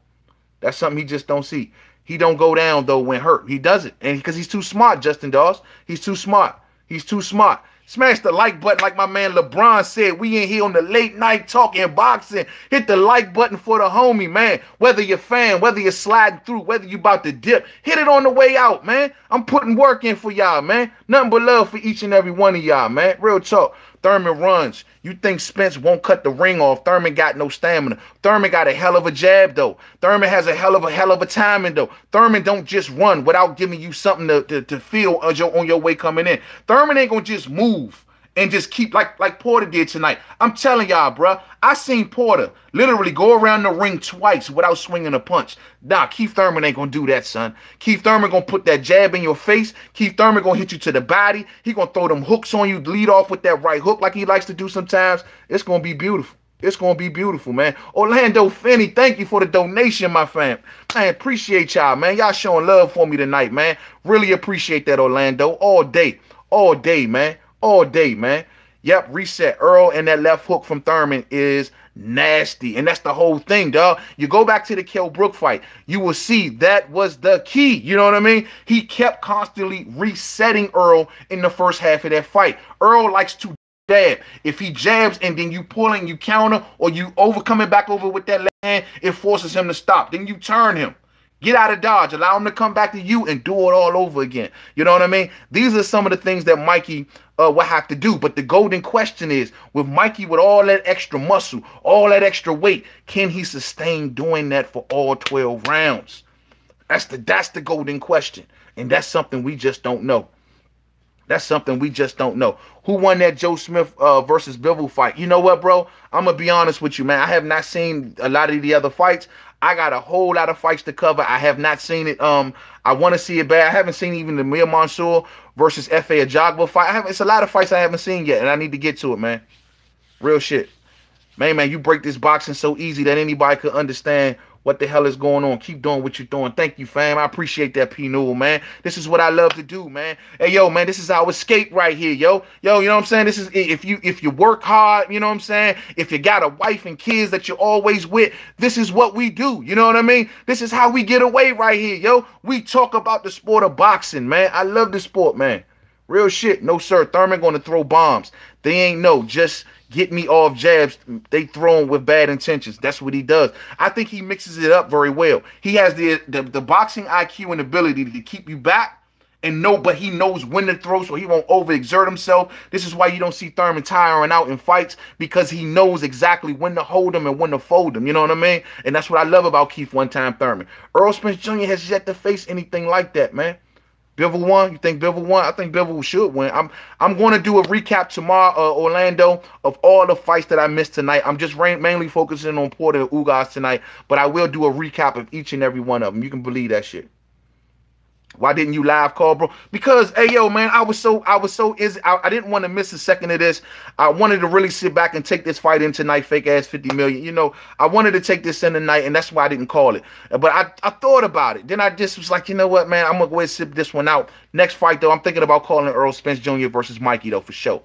That's something he just don't see. He don't go down, though, when hurt. He doesn't. And because he's too smart, Justin Dawes. He's too smart. He's too smart. Smash the like button like my man LeBron said. We in here on the late night talking boxing. Hit the like button for the homie, man. Whether you're a fan, whether you're sliding through, whether you about to dip, hit it on the way out, man. I'm putting work in for y'all, man. Nothing but love for each and every one of y'all, man. Real talk. Thurman runs. You think Spence won't cut the ring off? Thurman got no stamina. Thurman got a hell of a jab, though. Thurman has a hell of a timing, though. Thurman don't just run without giving you something to feel on your way coming in. Thurman ain't gonna just move and just keep like Porter did tonight. I'm telling y'all, bruh. I seen Porter literally go around the ring twice without swinging a punch. Nah, Keith Thurman ain't gonna do that, son. Keith Thurman gonna put that jab in your face. Keith Thurman gonna hit you to the body. He gonna throw them hooks on you, lead off with that right hook like he likes to do sometimes. It's gonna be beautiful. It's gonna be beautiful, man. Orlando Finney, thank you for the donation, my fam. Man, appreciate y'all, man. Y'all showing love for me tonight, man. Really appreciate that, Orlando. All day, man. All day, man. Yep, reset. Earl and that left hook from Thurman is nasty. And that's the whole thing, dog. You go back to the Kell Brook fight, you will see that was the key. You know what I mean? He kept constantly resetting Earl in the first half of that fight. Earl likes to jab. If he jabs and then you pull and you counter, or you coming back over with that left hand, it forces him to stop. Then you turn him. Get out of Dodge. Allow him to come back to you and do it all over again. You know what I mean? These are some of the things that Mikey will have to do. But the golden question is, with Mikey with all that extra muscle, all that extra weight, can he sustain doing that for all 12 rounds? That's the golden question. And that's something we just don't know. That's something we just don't know. Who won that Joe Smith versus Bivol fight? You know what, bro? I'm going to be honest with you, man. I have not seen a lot of the other fights. I got a whole lot of fights to cover. I have not seen it. I want to see it bad. I haven't seen even the Mir Mansour versus F.A. Ajagba fight. It's a lot of fights I haven't seen yet, and I need to get to it, man. Real shit. Man, you break this boxing so easy that anybody could understand what the hell is going on. Keep doing what you're doing. Thank you, fam. I appreciate that, P. Newell, man. This is what I love to do, man. Hey, yo, man, this is our escape right here, yo. Yo, you know what I'm saying? This is if you work hard, you know what I'm saying? If you got a wife and kids that you're always with, this is what we do. You know what I mean? This is how we get away right here, yo. We talk about the sport of boxing, man. I love this sport, man. Real shit. No, sir. Thurman going to throw bombs. They ain't no just get me off jabs. They throw him with bad intentions. That's what he does. I think he mixes it up very well. He has the boxing IQ and ability to keep you back but he knows when to throw so he won't overexert himself. This is why you don't see Thurman tiring out in fights, because he knows exactly when to hold him and when to fold him. You know what I mean? And that's what I love about Keith One Time Thurman. Earl Spence Jr. has yet to face anything like that, man. Bivol won? You think Bivol won? I think Bivol should win. I'm going to do a recap tomorrow, Orlando, of all the fights that I missed tonight. I'm just mainly focusing on Porter and Ugas tonight, but I will do a recap of each and every one of them. You can believe that shit. Why didn't you live call, bro? Because, hey, yo, man, I didn't want to miss a second of this. I wanted to really sit back and take this fight in tonight, fake ass 50 million. You know, I wanted to take this in tonight, and that's why I didn't call it. But I thought about it. Then I just was like, you know what, man, I'm going to go ahead and sip this one out. Next fight, though, I'm thinking about calling Earl Spence Jr. versus Mikey, though, for sure.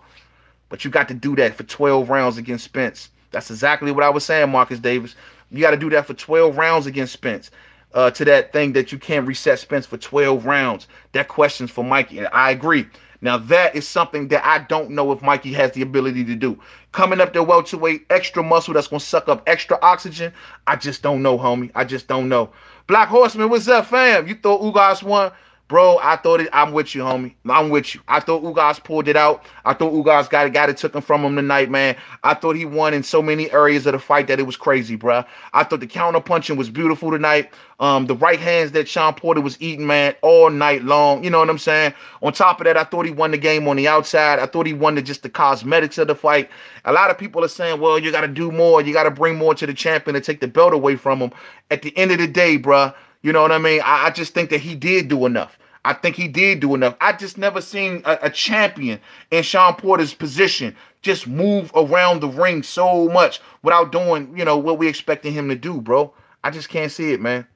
But you got to do that for 12 rounds against Spence. That's exactly what I was saying, Marcus Davis. You got to do that for 12 rounds against Spence. To that thing that you can't reset Spence for 12 rounds. That question's for Mikey, and I agree. Now, that is something that I don't know if Mikey has the ability to do. Coming up there welterweight, extra muscle that's going to suck up extra oxygen, I just don't know, homie. I just don't know. Black Horseman, what's up, fam? You thought Ugas won? Bro, I thought it. I'm with you, homie. I'm with you. I thought Ugas pulled it out. I thought Ugas got it took him from him tonight, man. I thought he won in so many areas of the fight that it was crazy, bro. I thought the counter punching was beautiful tonight. The right hands that Sean Porter was eating, man, all night long. You know what I'm saying? On top of that, I thought he won the game on the outside. I thought he won just the cosmetics of the fight. A lot of people are saying, well, you got to do more. You got to bring more to the champion and take the belt away from him. At the end of the day, bro, you know what I mean? I just think that he did do enough. I think he did do enough. I just never seen a champion in Sean Porter's position just move around the ring so much without doing, you know, what we expecting him to do, bro. I just can't see it, man.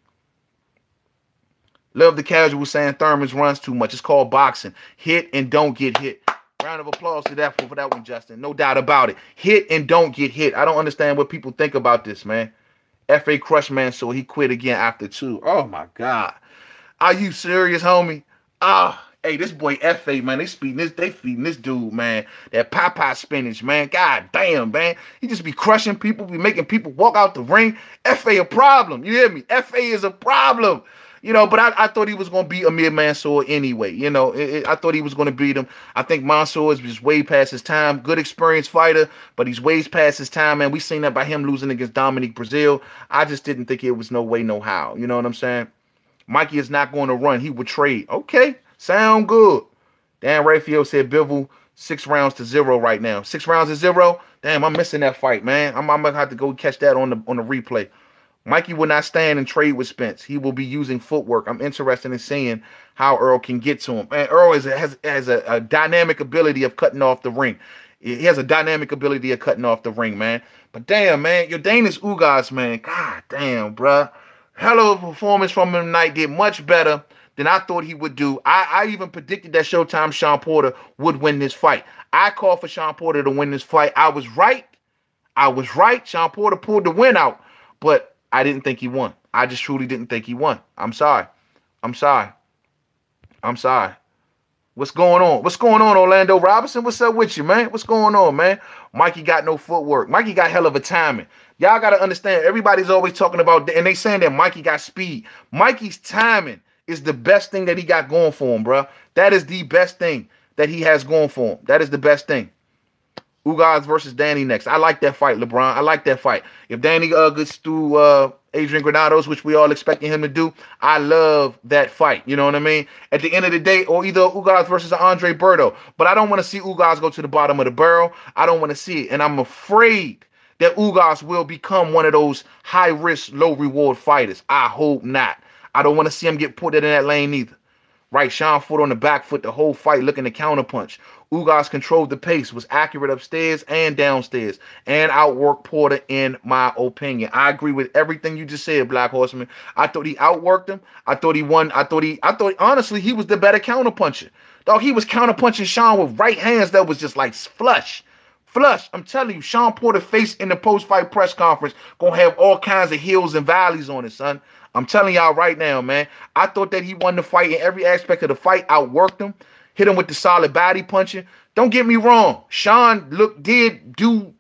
Love the casual saying Thurman's runs too much. It's called boxing. Hit and don't get hit. Round of applause to that for that one, Justin. No doubt about it. Hit and don't get hit. I don't understand what people think about this, man. F.A. crushed Mansour. He quit again after 2. Oh, my God. Are you serious, homie? Hey, this boy F.A., man, they feeding this dude, man. That Popeye spinach, man. God damn, man. He just be crushing people, be making people walk out the ring. F.A. a problem. You hear me? F.A. is a problem. You know, but I thought he was going to beat Amir Mansour anyway. You know, I thought he was going to beat him. I think Mansour is just way past his time. Good experienced fighter, but he's way past his time, man. We seen that by him losing against Dominique Brazil. I just didn't think it was no way, no how. You know what I'm saying? Mikey is not going to run. He would trade. Okay, sound good. Dan Raphael said Bivol 6 rounds to 0 right now. 6 rounds to 0? Damn, I'm missing that fight, man. I'm going to have to go catch that on the replay. Mikey will not stand and trade with Spence. He will be using footwork. I'm interested in seeing how Earl can get to him. And Earl has a dynamic ability of cutting off the ring. He has a dynamic ability of cutting off the ring, man. But damn, man, your Danish Ugas, man. God damn, bruh. Hell of a performance from him tonight. Did much better than I thought he would do. I even predicted that Showtime Sean Porter would win this fight. I called for Sean Porter to win this fight. I was right. I was right. Sean Porter pulled the win out. But I didn't think he won. I just truly didn't think he won. I'm sorry. I'm sorry. I'm sorry. What's going on? What's going on, Orlando Robinson? What's up with you, man? What's going on, man? Mikey got no footwork. Mikey got hell of a timing. Y'all got to understand, everybody's always talking about, and they saying that Mikey got speed. Mikey's timing is the best thing that he got going for him, bro. That is the best thing that he has going for him. That is the best thing. Ugas versus Danny next. I like that fight, LeBron. I like that fight. If Danny gets through Adrian Granados, which we all expecting him to do, I love that fight. You know what I mean? At the end of the day, or either Ugas versus Andre Berto. But I don't want to see Ugas go to the bottom of the barrel. I don't want to see it. And I'm afraid that Ugas will become one of those high-risk, low-reward fighters. I hope not. I don't want to see him get put in that lane either. Right, Sean foot on the back foot the whole fight looking to counterpunch. Ugas controlled the pace, was accurate upstairs and downstairs, and outworked Porter in my opinion. I agree with everything you just said, Black Horseman. I thought he outworked him. I thought he won. I thought honestly he was the better counterpuncher. Dog, he was counterpunching Sean with right hands that was just like flush. Flush. I'm telling you, Sean Porter face in the post-fight press conference gonna have all kinds of hills and valleys on it, son. I'm telling y'all right now, man. I thought that he won the fight in every aspect of the fight, outworked him, hit him with the solid body punching. Don't get me wrong. Sean did do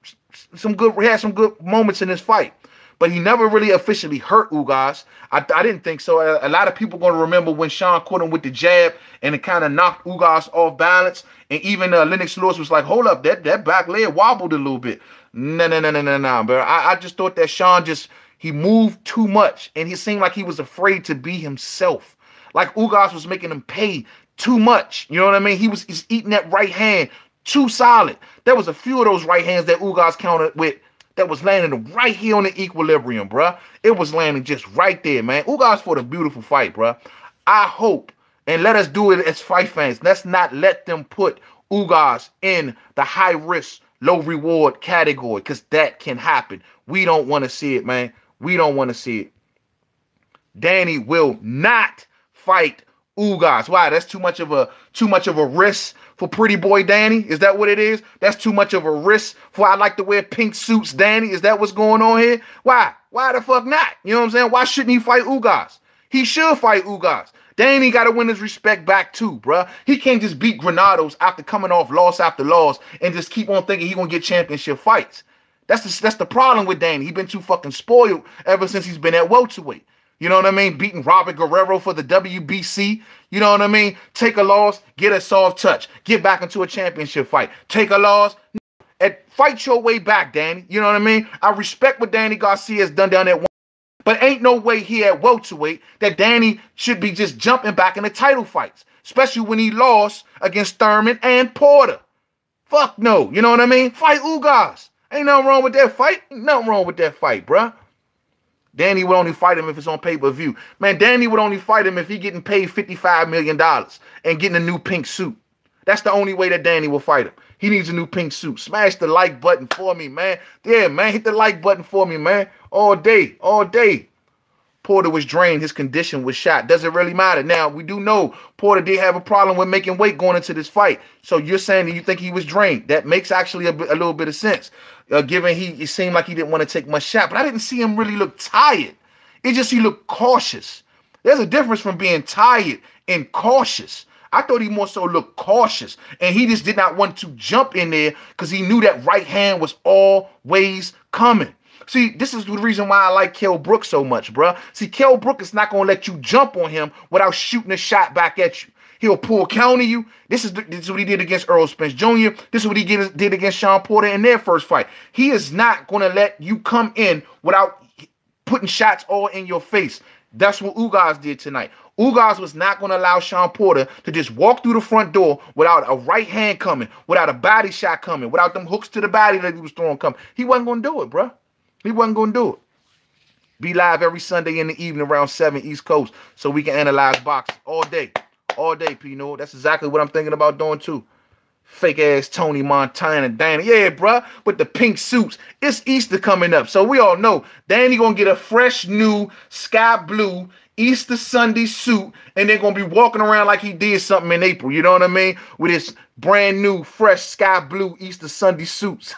some good, had some good moments in this fight, but he never really officially hurt Ugas. I didn't think so. A lot of people going to remember when Sean caught him with the jab and it kind of knocked Ugas off balance. And even Lennox Lewis was like, hold up, that back leg wobbled a little bit. No, bro. I just thought that Sean he moved too much, and he seemed like he was afraid to be himself. Like Ugas was making him pay too much. You know what I mean? He's eating that right hand too solid. There was a few of those right hands that Ugas countered with that was landing right here on the equilibrium, bruh. It was landing just right there, man. Ugas fought a beautiful fight, bruh. I hope, and let us do it as fight fans. Let's not let them put Ugas in the high-risk, low-reward category, because that can happen. We don't want to see it, man. We don't want to see it. Danny will not fight Ugas. Why? That's too much of a risk for pretty boy Danny. Is that what it is? That's too much of a risk for I like to wear pink suits, Danny. Is that what's going on here? Why? Why the fuck not? You know what I'm saying? Why shouldn't he fight Ugas? He should fight Ugas. Danny got to win his respect back too, bruh. He can't just beat Granados after coming off loss after loss and just keep on thinking he's going to get championship fights. That's the problem with Danny. He's been too fucking spoiled ever since he's been at welterweight. You know what I mean? Beating Robert Guerrero for the WBC. You know what I mean? Take a loss, get a soft touch. Get back into a championship fight. Take a loss, fight your way back, Danny. You know what I mean? I respect what Danny Garcia has done down there. But ain't no way here at welterweight that Danny should be just jumping back in the title fights. Especially when he lost against Thurman and Porter. Fuck no. You know what I mean? Fight Ugas. Ain't nothing wrong with that fight. Ain't nothing wrong with that fight, bruh. Danny would only fight him if it's on pay-per-view. Man, Danny would only fight him if he getting paid $55 million and getting a new pink suit. That's the only way that Danny will fight him. He needs a new pink suit. Smash the like button for me, man. Yeah, man, hit the like button for me, man. All day, all day. Porter was drained. His condition was shot. Doesn't really matter. Now, we do know Porter did have a problem with making weight going into this fight. So you're saying that you think he was drained. That makes actually a little bit of sense. Given it seemed like he didn't want to take much shot. But I didn't see him really look tired. It just he looked cautious. There's a difference from being tired and cautious. I thought he more so looked cautious. And he just did not want to jump in there because he knew that right hand was always coming. See, this is the reason why I like Kell Brook so much, bruh. See, Kell Brook is not going to let you jump on him without shooting a shot back at you. He'll pull counter you. This is what he did against Earl Spence Jr. This is what he did against Sean Porter in their first fight. He is not going to let you come in without putting shots all in your face. That's what Ugas did tonight. Ugas was not going to allow Sean Porter to just walk through the front door without a right hand coming, without a body shot coming, without them hooks to the body that he was throwing coming. He wasn't going to do it, bruh. He wasn't going to do it. Be live every Sunday in the evening around 7 East Coast so we can analyze boxing all day. All day, Pino. That's exactly what I'm thinking about doing too. Fake ass Tony Montana Danny. Yeah, bruh. With the pink suits. It's Easter coming up. So we all know Danny gonna get a fresh new sky blue Easter Sunday suit. And they're gonna be walking around like he did something in April. You know what I mean? With his brand new fresh sky blue Easter Sunday suits.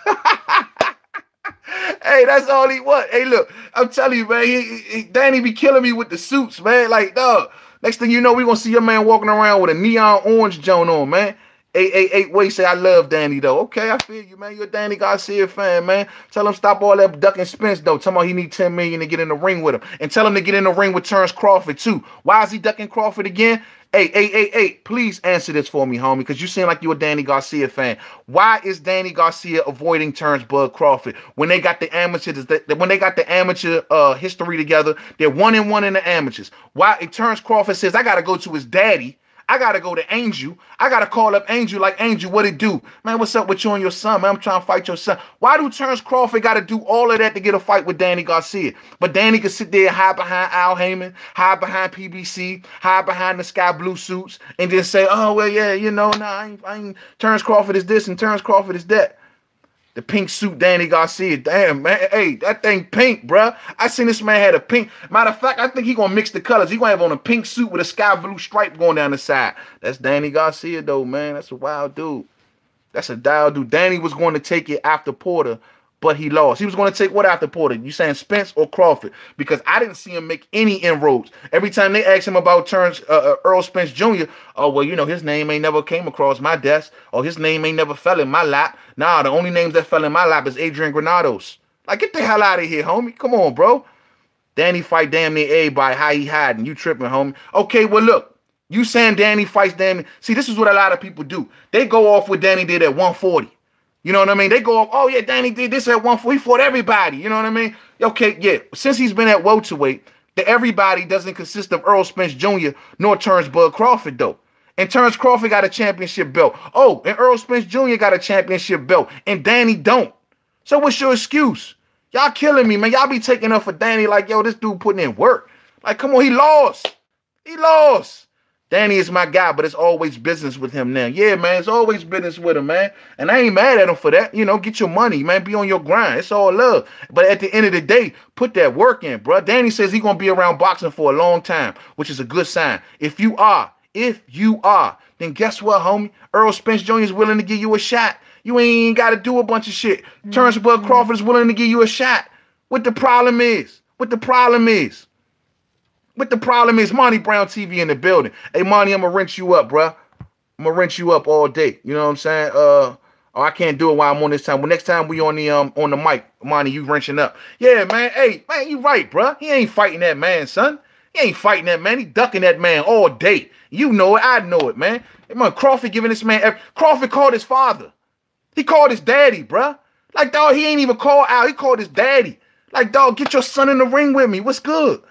Hey, that's all he want. Hey, look, I'm telling you, man, Danny be killing me with the suits, man. Like, dog, Next thing you know, we gonna see your man walking around with a neon orange joint on, man. 888 say I love Danny though. Okay, I feel you, man. You're a Danny Garcia fan, man. Tell him stop all that ducking Spence though. Tell him he need 10 million to get in the ring with him. And tell him to get in the ring with Terrence Crawford too. Why is he ducking Crawford again? Hey, 888, please answer this for me, homie, because you seem like you're a Danny Garcia fan. Why is Danny Garcia avoiding Terrence Bud Crawford when they got the amateurs? When they got the amateur history together, they're 1-1 in the amateurs. Why? If Terrence Crawford says I gotta go to his daddy, I gotta go to Angel. I gotta call up Angel like, Angel, what it do? Man, what's up with you and your son, man? I'm trying to fight your son. Why do Terrence Crawford gotta do all of that to get a fight with Danny Garcia? But Danny can sit there and hide behind Al Heyman, hide behind PBC, hide behind the Sky Blue suits, and just say, oh, well, yeah, you know, nah, I ain't Terrence Crawford is this and Terrence Crawford is that. The pink suit, Danny Garcia. Damn, man. Hey, that thing pink, bruh. I seen this man had a pink. Matter of fact, I think he gonna mix the colors. He gonna have on a pink suit with a sky blue stripe going down the side. That's Danny Garcia, though, man. That's a wild dude. That's a dial dude. Danny was going to take it after Porter, but he lost. He was going to take what after Porter? You saying Spence or Crawford? Because I didn't see him make any inroads. Every time they asked him about Earl Spence Jr., oh, well, you know, his name ain't never came across my desk, or his name ain't never fell in my lap. Nah, the only names that fell in my lap is Adrian Granados. Like, get the hell out of here, homie. Come on, bro. Danny fight damn near everybody. How he hiding? You tripping, homie. Okay, well, look. You saying Danny fights Danny. See, this is what a lot of people do. They go off what Danny did at 140. You know what I mean? They go off, oh, yeah, Danny did this at 140. He fought everybody. You know what I mean? Okay, yeah. Since he's been at welterweight, the everybody doesn't consist of Earl Spence Jr. nor Terrence Bud Crawford, though. And Terrence Crawford got a championship belt. Oh, and Earl Spence Jr. got a championship belt. And Danny don't. So what's your excuse? Y'all killing me, man. Y'all be taking up for Danny like, yo, this dude putting in work. Like, come on, he lost. He lost. Danny is my guy, but it's always business with him now. Yeah, man, it's always business with him, man. And I ain't mad at him for that. You know, get your money, man. Be on your grind. It's all love. But at the end of the day, put that work in, bro. Danny says he's going to be around boxing for a long time, which is a good sign. If you are, then guess what, homie? Earl Spence Jr. is willing to give you a shot. You ain't got to do a bunch of shit. Terrence Bud Crawford is willing to give you a shot. What the problem is? Monty Brown TV in the building. Hey, Monty, I'm going to rinse you up, bro. I'm going to rinse you up all day. You know what I'm saying? Oh, I can't do it while I'm on this time. Well, next time we on the mic, Monty, you rinsing up. Yeah, man. Hey, man, you right, bro. He ain't fighting that man, son. He ain't fighting that man. He ducking that man all day. You know it. I know it, man. Hey, man, Crawford giving this man... Crawford called his father. He called his daddy, bro. Like, dog, he ain't even called out. He called his daddy. Like, dog, get your son in the ring with me. What's good?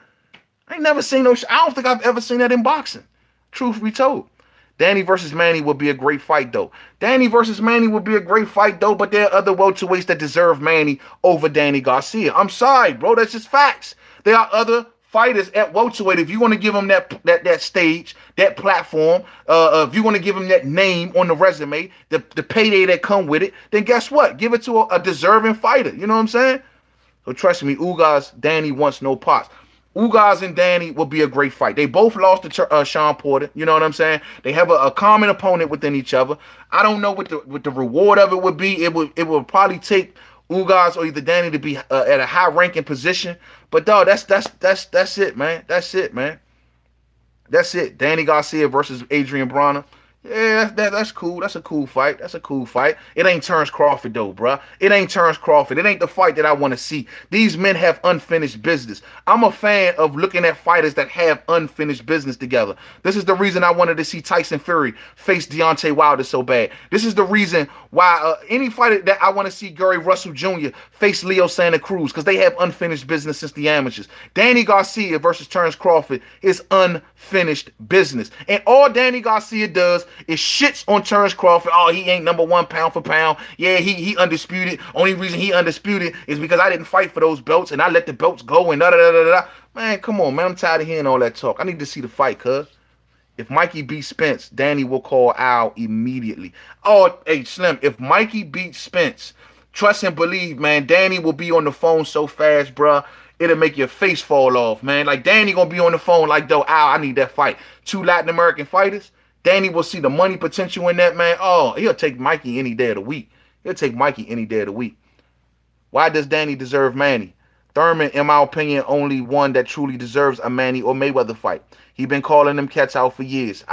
I ain't never seen no... I don't think I've ever seen that in boxing. Truth be told. Danny versus Manny would be a great fight, though. But there are other welterweights that deserve Manny over Danny Garcia. I'm sorry, bro. That's just facts. There are other fighters at welterweight. If you want to give them that stage, that platform, if you want to give them that name on the resume, the payday that come with it, then guess what? Give it to a deserving fighter. You know what I'm saying? So trust me, Ugas, Danny wants no parts. Ugas and Danny will be a great fight. They both lost to Sean Porter. You know what I'm saying? They have a common opponent within each other. I don't know what the reward of it would be. It would probably take Ugas or either Danny to be at a high ranking position. But dog, that's it, man. That's it, man. That's it. Danny Garcia versus Adrian Bronner. Yeah, that's cool. That's a cool fight. It ain't Terrence Crawford, though, bruh. It ain't Terrence Crawford. It ain't the fight that I want to see. These men have unfinished business. I'm a fan of looking at fighters that have unfinished business together. This is the reason I wanted to see Tyson Fury face Deontay Wilder so bad. This is the reason why any fighter that I want to see Gary Russell Jr. face Leo Santa Cruz, because they have unfinished business since the amateurs. Danny Garcia versus Terrence Crawford is unfinished business. And all Danny Garcia does is shits on Terrence Crawford. Oh, he ain't #1 pound for pound. Yeah, he undisputed. Only reason he undisputed is because I didn't fight for those belts and I let the belts go and da-da-da-da-da. Man, come on, man. I'm tired of hearing all that talk. I need to see the fight, cuz. If Mikey beats Spence, Danny will call Al immediately. Oh, hey, Slim, if Mikey beats Spence, trust and believe, man, Danny will be on the phone so fast, bruh. It'll make your face fall off, man. Like, Danny gonna be on the phone like, though, Al, I need that fight. 2 Latin American fighters. Danny will see the money potential in that, man. Oh, he'll take Mikey any day of the week. Why does Danny deserve Manny? Thurman, in my opinion, only one that truly deserves a Manny or Mayweather fight. He been calling them cats out for years.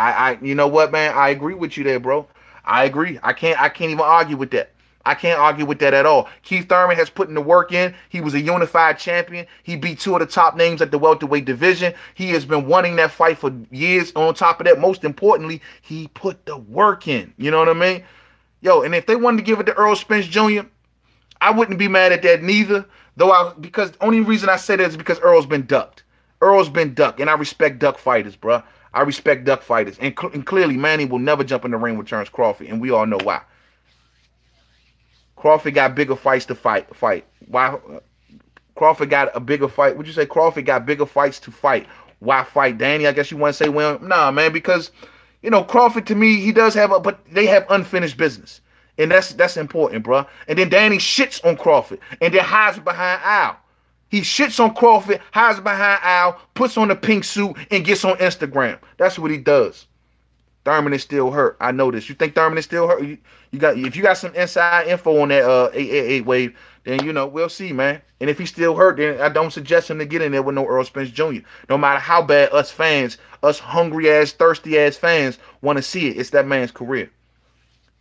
You know what, man? I agree with you there, bro. I agree. I can't even argue with that. I can't argue with that at all. Keith Thurman has put in the work in. He was a unified champion. He beat two of the top names at the welterweight division. He has been wanting that fight for years. On top of that, most importantly, he put the work in. You know what I mean? Yo, and if they wanted to give it to Earl Spence Jr., I wouldn't be mad at that neither. Because the only reason I say that is because Earl's been ducked. Earl's been ducked, and I respect duck fighters, bro. I respect duck fighters. And clearly, Manny will never jump in the ring with Terence Crawford, and we all know why. Crawford got bigger fights to fight. Why? Crawford got a bigger fight. Would you say Crawford got bigger fights to fight? Why fight Danny? I guess you want to say, well, nah, man, because, you know, Crawford, to me, he does have but they have unfinished business. And that's important, bro. And then Danny shits on Crawford and then hides behind Al. He shits on Crawford, hides behind Al, puts on a pink suit, and gets on Instagram. That's what he does. Thurman is still hurt. I know this. You think Thurman is still hurt? If you got some inside info on that 888 wave, then, you know, we'll see, man. And if he's still hurt, then I don't suggest him to get in there with no Earl Spence Jr. No matter how bad us fans, us hungry-ass, thirsty-ass fans want to see it. It's that man's career.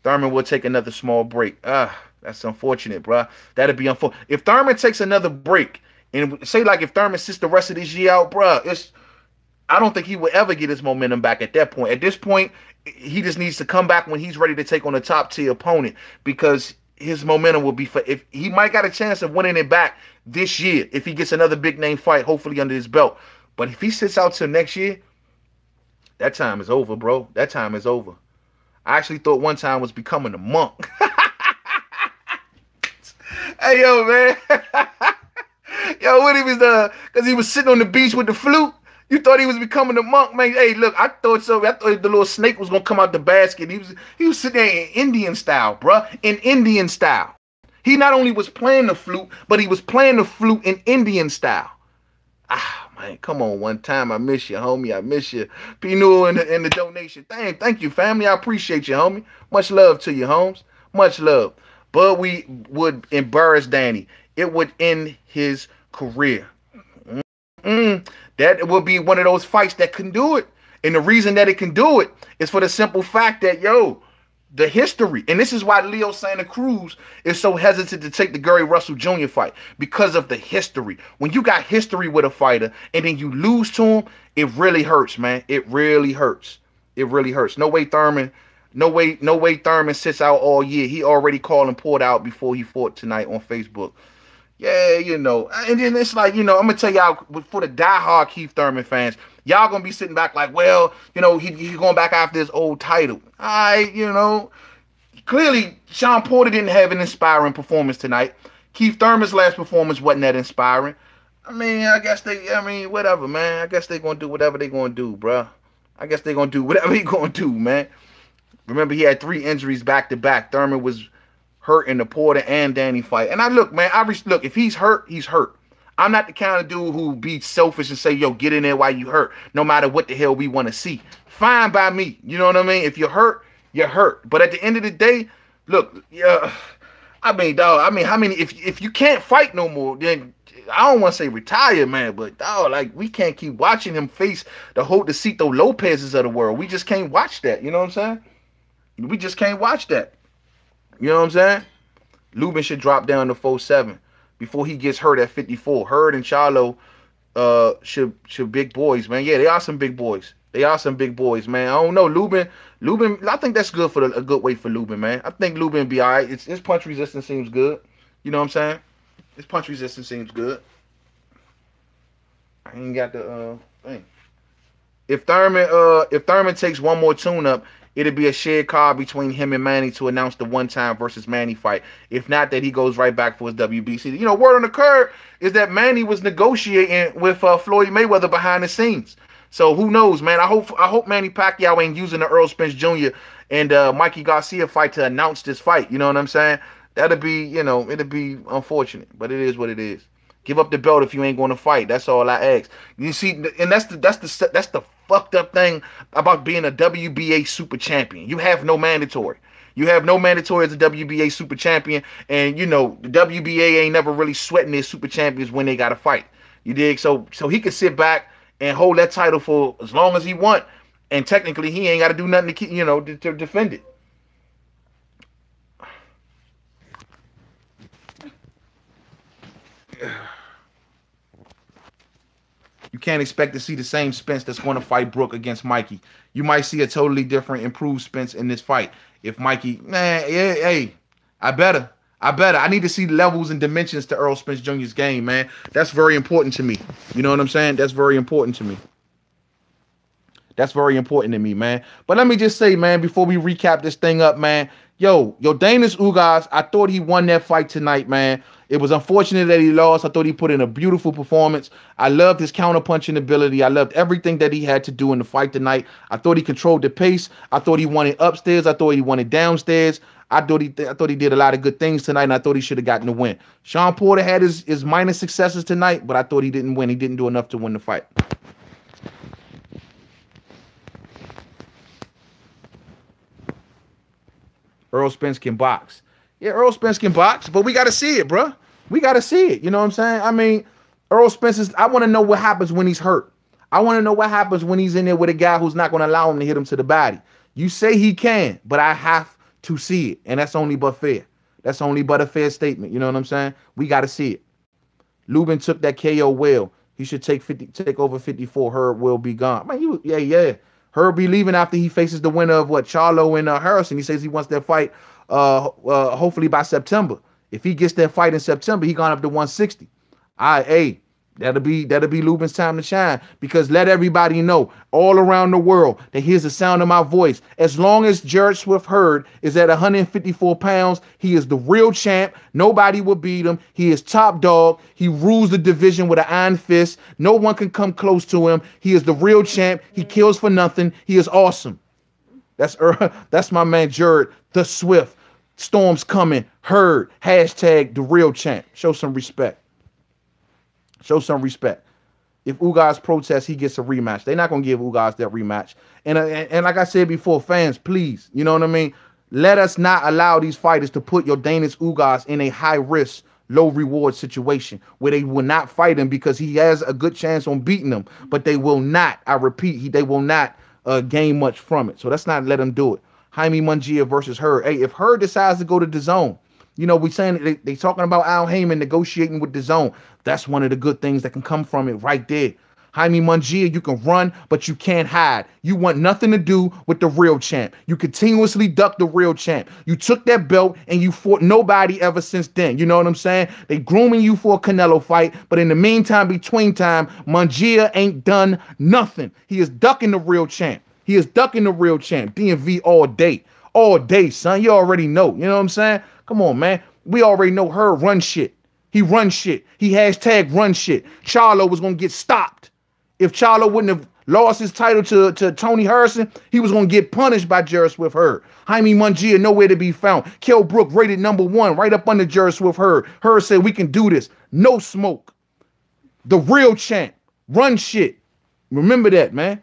Thurman will take another small break. That's unfortunate, bro. That'd be unfortunate. If Thurman takes another break, and say like if Thurman sits the rest of this year out, bro, I don't think he will ever get his momentum back at that point. At this point, he just needs to come back when he's ready to take on a top-tier opponent, because his momentum will be if he might got a chance of winning it back this year if he gets another big-name fight, hopefully under his belt. But if he sits out till next year, that time is over, bro. That time is over. I actually thought one time was becoming a monk. Hey, yo, man. Yo, what he was because he was sitting on the beach with the flute. You thought he was becoming a monk, man. Hey, look, I thought so. I thought the little snake was gonna come out the basket. He was sitting there in Indian style, bruh. In Indian style. He not only was playing the flute, but he was playing the flute in Indian style. Man, come on one time. I miss you, homie. I miss you. P-Newell and the donation. Thank you, family. I appreciate you, homie. Much love to you, Holmes. Much love. But we would embarrass Danny. It would end his career. That will be one of those fights that can do it. And the reason that it can do it is for the simple fact that, yo, the history. And this is why Leo Santa Cruz is so hesitant to take the Gary Russell Jr. fight, because of the history. When you got history with a fighter and then you lose to him, it really hurts, man. It really hurts. It really hurts. No way Thurman sits out all year. He already called and poured out before he fought tonight on Facebook. Yeah, you know. And then it's like, you know, I'm going to tell y'all, for the diehard Keith Thurman fans, y'all going to be sitting back like, well, you know, he's going back after his old title. All right, you know. Clearly, Sean Porter didn't have an inspiring performance tonight. Keith Thurman's last performance wasn't that inspiring. I mean, whatever, man. I guess they're going to do whatever they're going to do, bro. I guess they're going to do whatever he's going to do, man. Remember, he had 3 injuries back-to-back. Thurman was hurt in the Porter and Danny fight. And look, if he's hurt, he's hurt. I'm not the kind of dude who be selfish and say, yo, get in there while you hurt, no matter what the hell we want to see. Fine by me. You know what I mean? If you're hurt, you're hurt. But at the end of the day, look, yeah, how many, if you can't fight no more, then I don't want to say retire, man, but dog, like, we can't keep watching him face the Josecito Lopez's of the world. We just can't watch that. You know what I'm saying? We just can't watch that. You know what I'm saying? Lubin should drop down to 4'7" before he gets hurt at 54. Hurd and Charlo should big boys, man. Yeah, they are some big boys. They are some big boys, man. I don't know. Lubin, I think that's good for a good weight for Lubin, man. I think Lubin be all right. His punch resistance seems good. You know what I'm saying? His punch resistance seems good. I ain't got the thing. If Thurman takes one more tune-up, it'll be a shared card between him and Manny to announce the one-time versus Manny fight. If not, that he goes right back for his WBC. You know, word on the curb is that Manny was negotiating with Floyd Mayweather behind the scenes. So who knows, man? I hope Manny Pacquiao ain't using the Earl Spence Jr. and Mikey Garcia fight to announce this fight. You know what I'm saying? That'd be, you know, it'd be unfortunate, but it is what it is. Give up the belt if you ain't going to fight. That's all I ask. You see, and that's the fucked up thing about being a WBA super champion. You have no mandatory. You have no mandatory as a WBA super champion, and you know the WBA ain't never really sweating their super champions when they got to fight. You dig? So he could sit back and hold that title for as long as he want, and technically he ain't got to do nothing to keep, you know, to defend it. You can't expect to see the same Spence that's going to fight Brook against Mikey. You might see a totally different, improved Spence in this fight. If Mikey, man, yeah, hey, I better. I need to see levels and dimensions to Errol Spence Jr.'s game, man. That's very important to me. You know what I'm saying? That's very important to me. That's very important to me, man. But let me just say, man, before we recap this thing up, man, yo, Danis Ugas, I thought he won that fight tonight, man. It was unfortunate that he lost. I thought he put in a beautiful performance. I loved his counterpunching ability. I loved everything that he had to do in the fight tonight. I thought he controlled the pace. I thought he won it upstairs. I thought he won it downstairs. I thought he did a lot of good things tonight, and I thought he should have gotten the win. Sean Porter had his minor successes tonight, but I thought he didn't win. He didn't do enough to win the fight. Errol Spence can box. Yeah, Errol Spence can box, but we got to see it, bro. We got to see it. You know what I'm saying? I mean, Errol Spence is, I want to know what happens when he's hurt. I want to know what happens when he's in there with a guy who's not going to allow him to hit him to the body. You say he can, but I have to see it, and that's only but fair. That's only but a fair statement. You know what I'm saying? We got to see it. Lubin took that KO well. He should take over 54. Herb will be gone. Man, yeah. Herb be leaving after he faces the winner of what, Charlo and Harrison. He says he wants that fight hopefully by September. If he gets that fight in September, he gone up to 160. Hey, that'll be Lubin's time to shine, because let everybody know all around the world that hears the sound of my voice. As long as Jared Swift Hurd is at 154 pounds, he is the real champ. Nobody will beat him. He is top dog. He rules the division with an iron fist. No one can come close to him. He is the real champ. He kills for nothing. He is awesome. That's my man Jared, the Swift. Storm's coming. Hurd. Hashtag the real champ. Show some respect. Show some respect. If Ugas protests, he gets a rematch. They're not going to give Ugas that rematch. And like I said before, fans, please, you know what I mean? Let us not allow these fighters to put Danis Ugas in a high-risk, low-reward situation where they will not fight him because he has a good chance on beating them, but they will not, I repeat, they will not gain much from it. So let's not let him do it. Jaime Munguia versus Hurd. Hey, if Hurd decides to go to DAZN, you know, we saying they talking about Al Heyman negotiating with DAZN. That's one of the good things that can come from it right there. Jaime Munguia, you can run, but you can't hide. You want nothing to do with the real champ. You continuously duck the real champ. You took that belt and you fought nobody ever since then. You know what I'm saying? They grooming you for a Canelo fight, but in the meantime, between time, Munguia ain't done nothing. He is ducking the real champ. He is ducking the real champ. DMV all day. All day, son. You already know. You know what I'm saying? Come on, man. We already know her run shit. He run shit. He hashtag run shit. Charlo was going to get stopped. If Charlo wouldn't have lost his title to Tony Harrison, he was going to get punished by Jared Swift Hurd. Jaime Munguia, nowhere to be found. Kell Brook rated #1 right up under Jared Swift Hurd. Hurd said, we can do this. No smoke. The real champ. Run shit. Remember that, man.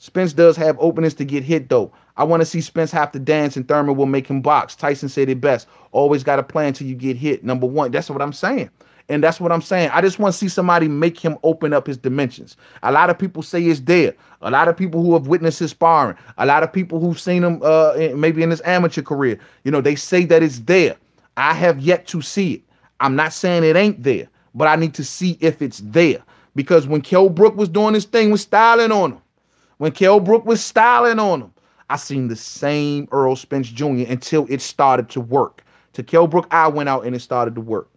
Spence does have openings to get hit, though. I want to see Spence have to dance, and Thurman will make him box. Tyson said it best. Always got a plan till you get hit. #1. That's what I'm saying. And that's what I'm saying. I just want to see somebody make him open up his dimensions. A lot of people say it's there. A lot of people who have witnessed his sparring. A lot of people who've seen him maybe in his amateur career. You know, they say that it's there. I have yet to see it. I'm not saying it ain't there, but I need to see if it's there. Because when Kell Brook was doing his thing, was styling on him. When Kell Brook was styling on him, I seen the same Errol Spence Jr. until it started to work. To Kell Brook, I went out and it started to work.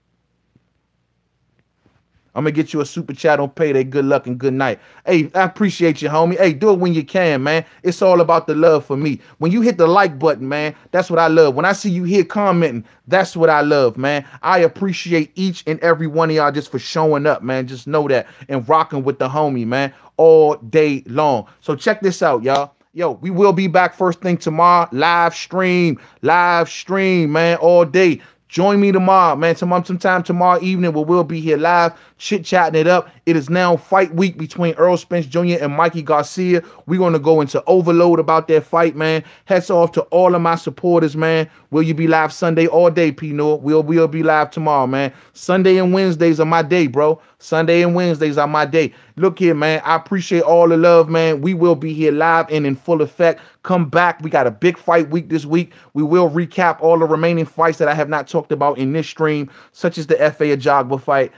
I'm going to get you a super chat on payday. Good luck and good night. Hey, I appreciate you, homie. Hey, do it when you can, man. It's all about the love for me. When you hit the like button, man, that's what I love. When I see you here commenting, that's what I love, man. I appreciate each and every one of y'all just for showing up, man. Just know that. And rocking with the homie, man, all day long. So check this out, y'all. Yo, we will be back first thing tomorrow. Live stream, man, all day. Join me tomorrow, man. Sometime tomorrow evening, where we'll be here live, chit-chatting it up. It is now fight week between Errol Spence Jr. and Mikey Garcia. We're going to go into overload about that fight, man. Hats off to all of my supporters, man. Will you be live Sunday all day, P-Noor? We'll be live tomorrow, man. Sunday and Wednesdays are my day, bro. Sunday and Wednesdays are my day. Look here, man. I appreciate all the love, man. We will be here live and in full effect. Come back. We got a big fight week this week. We will recap all the remaining fights that I have not talked about in this stream, such as the F.A. Ajagba fight,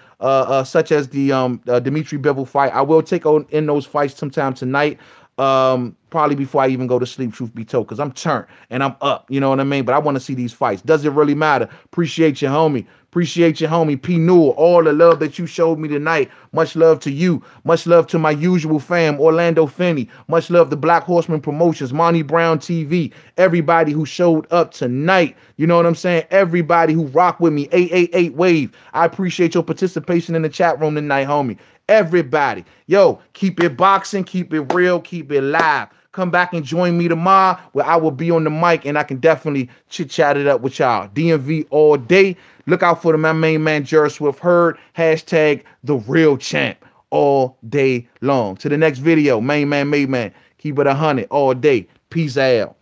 such as the Dimitri Bivol fight. I will take in those fights sometime tonight. Probably before I even go to sleep, truth be told, because I'm turned and I'm up, you know what I mean? But I want to see these fights. Does it really matter? Appreciate you, homie. Appreciate you, homie. P-Noor, all the love that you showed me tonight. Much love to you. Much love to my usual fam, Orlando Finney. Much love to Black Horseman Promotions, Monty Brown TV, everybody who showed up tonight. You know what I'm saying? Everybody who rocked with me, 888 Wave. I appreciate your participation in the chat room tonight, homie. Everybody. Yo, keep it boxing, keep it real, keep it live. Come back and join me tomorrow where I will be on the mic and I can definitely chit-chat it up with y'all. DMV all day. Look out for my main man, Jerry Swift Heard. Hashtag the real champ all day long. To the next video, main man, made man. Keep it 100 all day. Peace out.